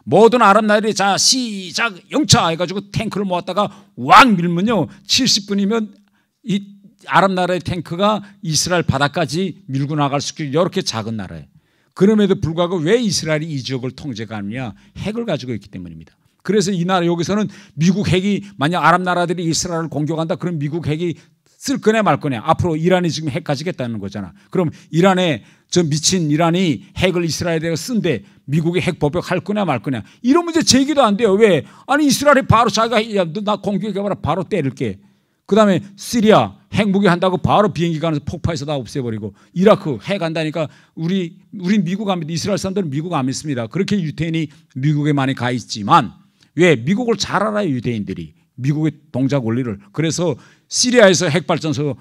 모든 아랍 나라들이 자 시작 영차 해가지고 탱크를 모았다가 왕 밀면요 70분이면 이 아랍 나라의 탱크가 이스라엘 바다까지 밀고 나갈 수 있게 이렇게 작은 나라예요. 그럼에도 불구하고 왜 이스라엘이 이 지역을 통제하느냐? 핵을 가지고 있기 때문입니다. 그래서 이 나라 여기서는 미국 핵이 만약 아랍 나라들이 이스라엘을 공격한다 그럼 미국 핵이 쓸 거냐 말 거냐. 앞으로 이란이 지금 핵 가지겠다는 거잖아. 그럼 이란에 저 미친 이란이 핵을 이스라엘에 쓴데 미국이 핵 법역할 거냐 말 거냐. 이런 문제 제기도 안 돼요. 왜? 아니 이스라엘이 바로 자기가 야, 나 공격해봐라 바로 때릴게. 그다음에 시리아 핵무기 한다고 바로 비행기 가면서 폭파해서 다 없애버리고 이라크 핵 한다니까 우리 미국 안 믿, 이스라엘 사람들은 미국 안 믿습니다. 그렇게 유대인이 미국에 많이 가 있지만 왜? 미국을 잘 알아요 유대인들이. 미국의 동작 원리를. 그래서 시리아에서 핵발전소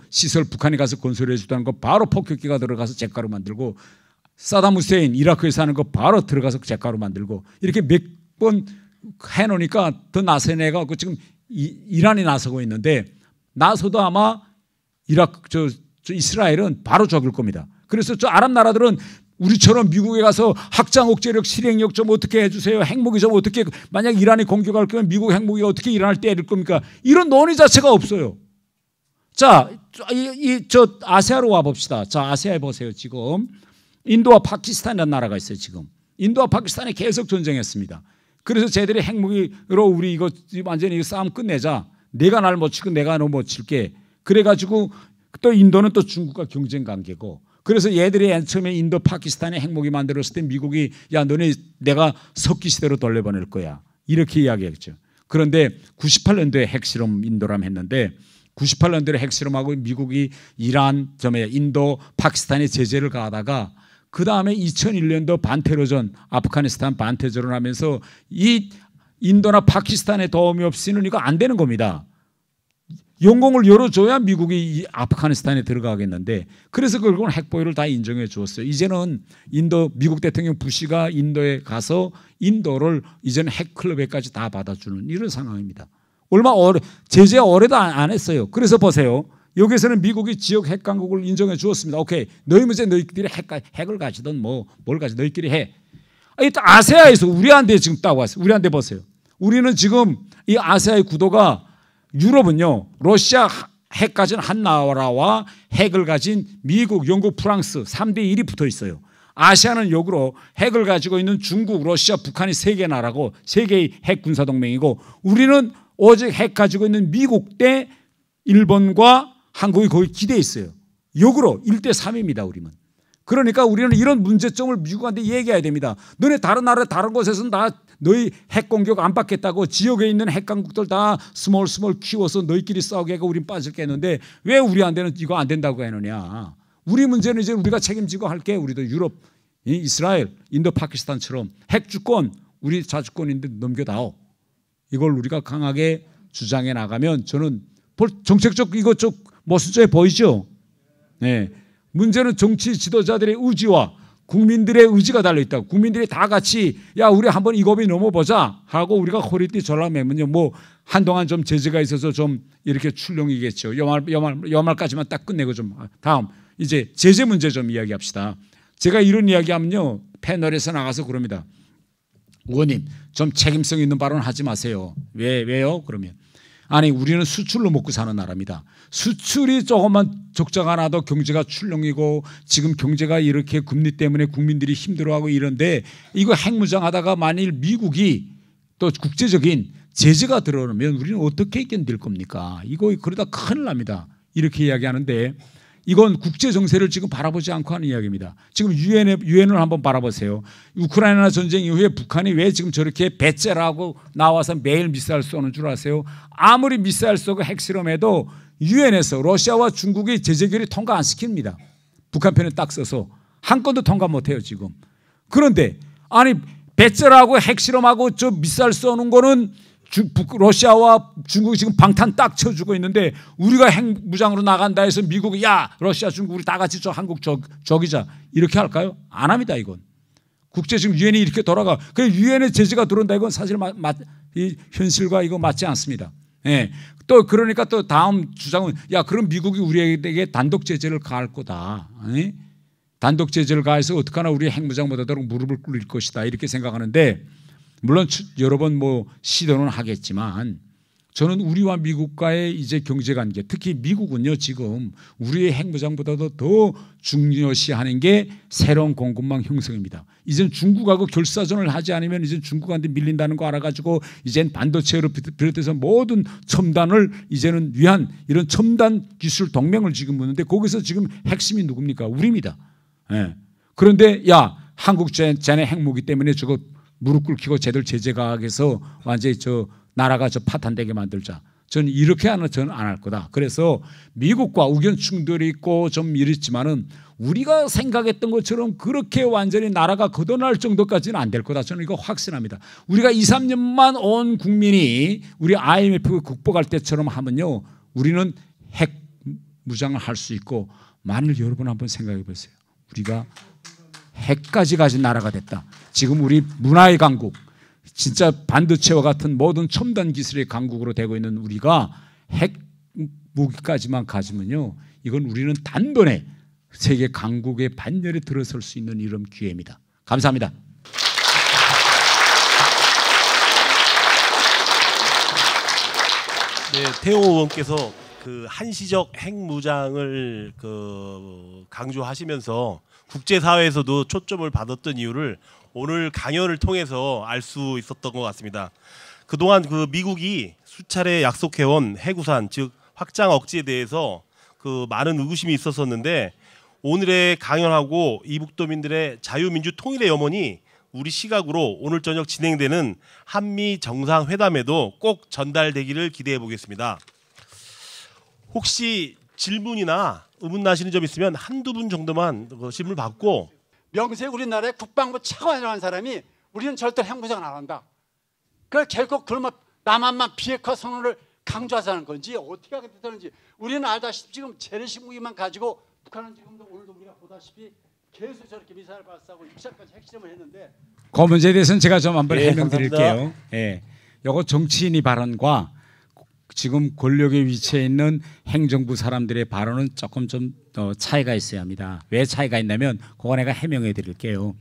시설 북한이 가서 건설해 주다는 거 바로 폭격기가 들어가서 잿가루 만들고 사담 후세인 이라크에서 하는 거 바로 들어가서 잿가루 만들고 이렇게 몇 번 해놓으니까 더 나서내가 지금 이란이 나서고 있는데 나서도 아마 이스라엘은 바로 죽일 겁니다. 그래서 저 아랍 나라들은 우리처럼 미국에 가서 확장 억제력 실행력 좀 어떻게 해주세요. 핵무기 좀 어떻게 만약 이란이 공격할 거면 미국 핵무기가 어떻게 이란을 때릴 겁니까? 이런 논의 자체가 없어요. 자, 저 아시아로 와 봅시다. 자, 아시아에 보세요. 지금 인도와 파키스탄이라는 나라가 있어요. 지금 인도와 파키스탄이 계속 전쟁했습니다. 그래서 쟤들이 핵무기로 우리 이거 완전히 싸움 끝내자. 내가 날 못 치고 내가 너 못 칠게. 그래가지고 또 인도는 또 중국과 경쟁 관계고. 그래서 얘들이 처음에 인도 파키스탄에 핵무기 만들었을 때 미국이 야 너네 내가 석기 시대로 돌려보낼 거야 이렇게 이야기했죠. 그런데 98년도에 핵실험 인도랑 했는데 98년도에 핵실험하고 미국이 이란, 인도, 파키스탄에 제재를 가하다가 그 다음에 2001년도 반테러전 아프가니스탄 반테러전 하면서 이 인도나 파키스탄의 도움이 없이는 이거 안 되는 겁니다. 영공을 열어줘야 미국이 아프가니스탄에 들어가겠는데 그래서 결국은 핵보유를 다 인정해 주었어요. 이제는 미국 대통령 부시가 인도에 가서 인도를 이제는 핵클럽에까지 다 받아주는 이런 상황입니다. 제재 오래도 안 했어요. 그래서 보세요. 여기서는 미국이 지역 핵 강국을 인정해 주었습니다. 오케이. 너희 문제 너희끼리 핵을 가지든 뭘 가지 너희끼리 해. 아세아에서 우리한테 지금 딱 왔어요. 우리한테 보세요. 우리는 지금 이 아세아의 구도가 유럽은요 러시아 핵 가진 한 나라와 핵을 가진 미국, 영국, 프랑스 3대 1이 붙어 있어요. 아시아는 역으로 핵을 가지고 있는 중국, 러시아, 북한이 3개 나라고 3개의 핵 군사동맹이고 우리는 오직 핵 가지고 있는 미국 대 일본과 한국이 거의 기대에 있어요. 역으로 1대 3입니다. 우리는. 그러니까 우리는 이런 문제점을 미국한테 얘기해야 됩니다. 너네 다른 나라 다른 곳에서는 다 너희 핵 공격 안 받겠다고 지역에 있는 핵 강국들 다 스몰 키워서 너희끼리 싸우게 하고 우린 빠질겠는데 왜 우리한테는 이거 안 된다고 하느냐. 우리 문제는 이제 우리가 책임지고 할게. 우리도 유럽, 이스라엘, 인도, 파키스탄처럼 핵 주권 우리 자주권인데 넘겨다오. 이걸 우리가 강하게 주장해 나가면 저는 정책적 이거 좀 모순적에 보이죠. 네. 문제는 정치 지도자들의 의지와 국민들의 의지가 달려있다고. 국민들이 다 같이 야 우리 한번 이 고비 넘어보자 하고 우리가 허리띠 절라매면요 뭐 한동안 좀 제재가 있어서 좀 이렇게 출렁이겠죠. 연말까지만 딱 끝내고 좀 다음 이제 제재 문제 좀 이야기합시다. 제가 이런 이야기하면요 패널에서 나가서 그럽니다. 의원님 좀 책임성 있는 발언 하지 마세요. 왜요? 그러면 아니 우리는 수출로 먹고 사는 나라입니다. 수출이 조금만 적자가 나도 경제가 출렁이고 지금 경제가 이렇게 금리 때문에 국민들이 힘들어하고 이런데 이거 핵무장하다가 만일 미국이 또 국제적인 제재가 들어오면 우리는 어떻게 견딜 겁니까? 이거 그러다 큰일 납니다. 이렇게 이야기하는데 이건 국제 정세를 지금 바라보지 않고 하는 이야기입니다. 지금 유엔을 한번 바라보세요. 우크라이나 전쟁 이후에 북한이 왜 지금 저렇게 배째라고 나와서 매일 미사일 쏘는 줄 아세요? 아무리 미사일 쏘고 핵실험해도 유엔에서 러시아와 중국이 제재결의 통과 안 시킵니다. 북한 편에 딱 써서 한 건도 통과 못해요 지금. 그런데 아니 배째라고 핵실험하고 저 미사일 쏘는 거는 러시아와 중국이 지금 방탄 딱 쳐주고 있는데 우리가 핵무장으로 나간다 해서 미국이 야 러시아 중국 우리 다 같이 저 한국 적이자 이렇게 할까요? 안 합니다. 이건 국제 지금 유엔이 이렇게 돌아가. 그래 유엔의 제재가 들어온다 이건 사실 이 현실과 이거 맞지 않습니다. 예. 또 그러니까 또 다음 주장은 야 그럼 미국이 우리에게 단독 제재를 가할 거다. 예? 단독 제재를 가해서 어떡하나 우리 핵무장 못하도록 무릎을 꿇을 것이다 이렇게 생각하는데 물론 여러 번 뭐 시도는 하겠지만 저는 우리와 미국과의 이제 경제관계 특히 미국은요 지금 우리의 핵무장보다도 더 중요시하는 게 새로운 공급망 형성입니다. 이젠 중국하고 결사전을 하지 않으면 이제 중국한테 밀린다는 거 알아가지고 이젠 반도체를 비롯해서 모든 첨단을 이제는 위한 이런 첨단 기술 동맹을 지금 묻는데 거기서 지금 핵심이 누굽니까? 우리입니다. 예. 그런데 야 한국 자네 핵무기 때문에 저거 무릎 꿇히고 쟤들 제재 가하게서 완전히 저 나라가 저 파탄되게 만들자. 저는 이렇게 하는 저는 안 할 거다. 그래서 미국과 의견 충돌이 있고 좀 이랬지만은 우리가 생각했던 것처럼 그렇게 완전히 나라가 걷어날 정도까지는 안 될 거다. 저는 이거 확신합니다. 우리가 2, 3년만 온 국민이 우리 IMF 극복할 때처럼 하면요, 우리는 핵 무장을 할 수 있고 만일 여러분 한번 생각해 보세요. 우리가 핵까지 가진 나라가 됐다. 지금 우리 문화의 강국, 진짜 반도체와 같은 모든 첨단 기술의 강국으로 되고 있는 우리가 핵 무기까지만 가지면요, 이건 우리는 단번에 세계 강국의 반열에 들어설 수 있는 이런 기회입니다. 감사합니다. 네, 태용 의원께서 그 한시적 핵무장을 강조하시면서 국제사회에서도 초점을 받았던 이유를 오늘 강연을 통해서 알 수 있었던 것 같습니다. 그동안 그 미국이 수차례 약속해온 핵우산 즉 확장 억지에 대해서 그 많은 의구심이 있었었는데 오늘의 강연하고 이북도민들의 자유민주 통일의 염원이 우리 시각으로 오늘 저녁 진행되는 한미 정상회담에도 꼭 전달되기를 기대해 보겠습니다. 혹시 질문이나 의문 나시는 점 있으면 한두 분 정도만 질문 받고. 명색 우리나라의 국방부 차관이라는 사람이 우리는 절대 핵무장을 안 한다. 그걸 결국 그러면 남한만 비핵화 선언을 강조하자는 건지 어떻게 하게 되는지 우리는 알다시피 지금 재래식 무기만 가지고 북한은 지금도 오늘도 우리가 보다시피 계속 저렇게 미사일 발사하고 6차까지 핵실험을 했는데 그 문제에 대해서는 제가 좀 한번 해명드릴게요. 예, 이거 정치인이 발언과 지금 권력의 위치에 있는 행정부 사람들의 발언은 조금 좀 차이가 있어야 합니다. 왜 차이가 있냐면 그거 내가 해명해 드릴게요.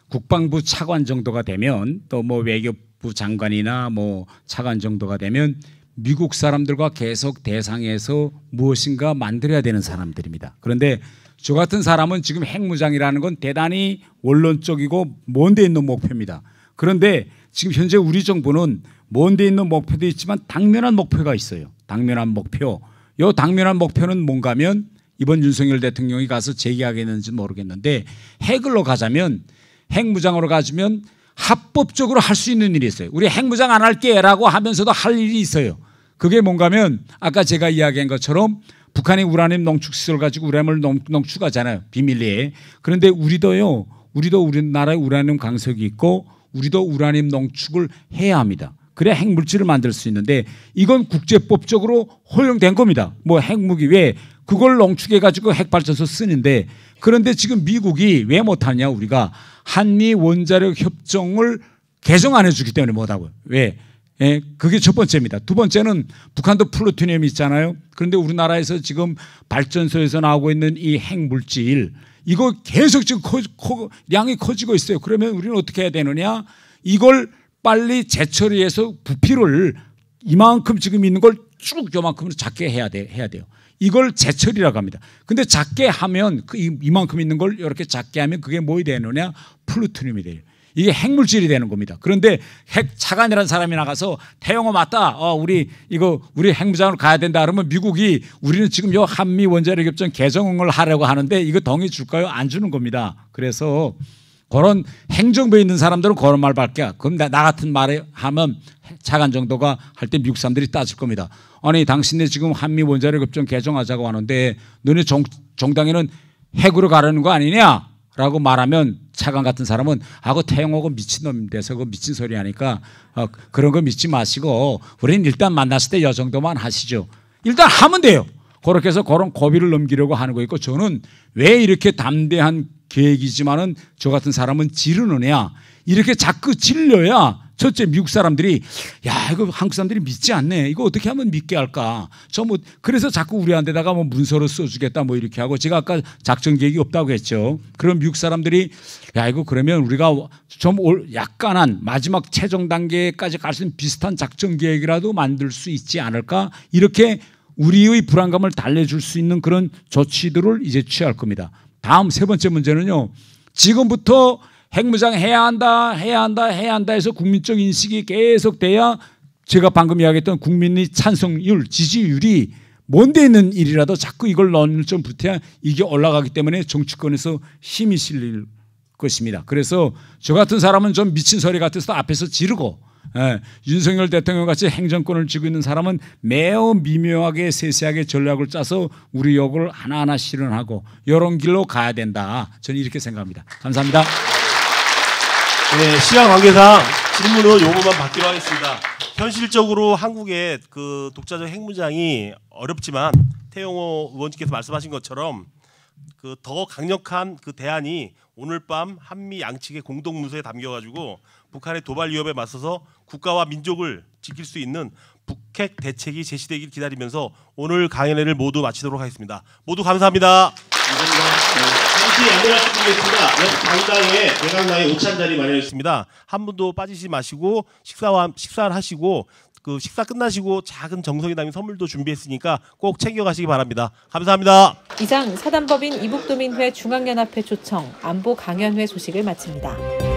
국방부 차관 정도가 되면 또 뭐 외교부 장관이나 뭐 차관 정도가 되면 미국 사람들과 계속 대상에서 무엇인가 만들어야 되는 사람들입니다. 그런데 저 같은 사람은 지금 핵무장이라는 건 대단히 원론적이고 먼 데 있는 목표입니다. 그런데 지금 현재 우리 정부는 먼 데 있는 목표도 있지만 당면한 목표가 있어요. 당면한 목표. 이 당면한 목표는 뭔가 하면 이번 윤석열 대통령이 가서 제기하겠는지 모르겠는데 핵으로 가자면 핵무장으로 가자면 합법적으로 할 수 있는 일이 있어요. 우리 핵무장 안 할게 라고 하면서도 할 일이 있어요. 그게 뭔가 하면 아까 제가 이야기한 것처럼 북한이 우라늄 농축시설 가지고 우라늄을 농축하잖아요. 비밀리에. 그런데 우리도 우리나라에 우라늄 강석이 있고 우리도 우라늄 농축을 해야 합니다. 그래야 핵물질을 만들 수 있는데 이건 국제법적으로 허용된 겁니다. 뭐 핵무기 왜 그걸 농축해가지고 핵발전소 쓰는데 그런데 지금 미국이 왜 못하냐 우리가 한미 원자력 협정을 개정 안 해주기 때문에 못하고요. 왜? 예, 그게 첫 번째입니다. 두 번째는 북한도 플루토늄이 있잖아요. 그런데 우리나라에서 지금 발전소에서 나오고 있는 이 핵물질 이거 계속 지금 양이 커지고 있어요. 그러면 우리는 어떻게 해야 되느냐 이걸 빨리 재처리해서 부피를 이만큼 지금 있는 걸 쭉 요만큼으로 작게 해야 돼요. 이걸 재처리라고 합니다. 근데 작게 하면 이만큼 있는 걸 이렇게 작게 하면 그게 뭐이 되느냐? 플루토늄이 돼요. 이게 핵물질이 되는 겁니다. 그런데 핵 차관이라는 사람이 나가서 태영호 맞다. 우리 핵무장으로 가야 된다. 그러면 미국이 우리는 지금 요 한미 원자력 협정 개정을 하려고 하는데 이거 동의 줄까요? 안 주는 겁니다. 그래서 그런 행정부에 있는 사람들은 그런 말밖에. 그럼 나 같은 말에 하면 차관 정도가 할 때 미국 사람들이 따질 겁니다. 아니 당신네 지금 한미 원자력 협정 개정하자고 하는데 너네 정당에는 핵으로 가려는 거 아니냐? 라고 말하면 차관 같은 사람은 그 태영호가 미친놈 돼서 그 미친 소리 하니까 그런 거 믿지 마시고 우리는 일단 만났을 때 이 정도만 하시죠. 일단 하면 돼요. 그렇게 해서 그런 고비를 넘기려고 하는 거 있고 저는 왜 이렇게 담대한 계획이지만은 저 같은 사람은 지르느냐 이렇게 자꾸 질려야 첫째 미국 사람들이 야 이거 한국 사람들이 믿지 않네 이거 어떻게 하면 믿게 할까 그래서 자꾸 우리한테다가 문서로 써주겠다 이렇게 하고 제가 아까 작전 계획이 없다고 했죠. 그럼 미국 사람들이 야 이거 그러면 우리가 좀 약간한 마지막 최종 단계까지 갈 수 있는 비슷한 작전 계획이라도 만들 수 있지 않을까 이렇게 우리의 불안감을 달래줄 수 있는 그런 조치들을 이제 취할 겁니다. 다음 세 번째 문제는요. 지금부터 핵무장 해야 한다 해서 국민적 인식이 계속 돼야 제가 방금 이야기했던 국민의 찬성률, 지지율이 먼데 있는 일이라도 자꾸 이걸 넣는 좀 붙어야 이게 올라가기 때문에 정치권에서 힘이 실릴 것입니다. 그래서 저 같은 사람은 좀 미친 소리 같아서 앞에서 지르고 윤석열 대통령 같이 행정권을 쥐고 있는 사람은 매우 미묘하게 세세하게 전략을 짜서 우리 욕을 하나하나 실현하고 이런 길로 가야 된다. 저는 이렇게 생각합니다. 감사합니다. 네, 시간 관계상 질문은 요것만 받기로 하겠습니다. 현실적으로 한국의 그 독자적 핵무장이 어렵지만 태영호 의원님께서 말씀하신 것처럼 그 더 강력한 그 대안이 오늘 밤 한미 양측의 공동 문서에 담겨가지고 북한의 도발 위협에 맞서서 국가와 민족을 지킬 수 있는 북핵 대책이 제시되길 기다리면서 오늘 강연회를 모두 마치도록 하겠습니다. 모두 감사합니다. 잠시 안내 말씀드리겠습니다. 옆 강당에 대강당에 오찬 자리 마련해 있습니다. 한 분도 빠지지 마시고 식사를 하시고 그 식사 끝나시고 작은 정성이 담긴 선물도 준비했으니까 꼭 챙겨가시기 바랍니다. 감사합니다. 이상 사단법인 이북도민회 중앙연합회 초청 안보 강연회 소식을 마칩니다.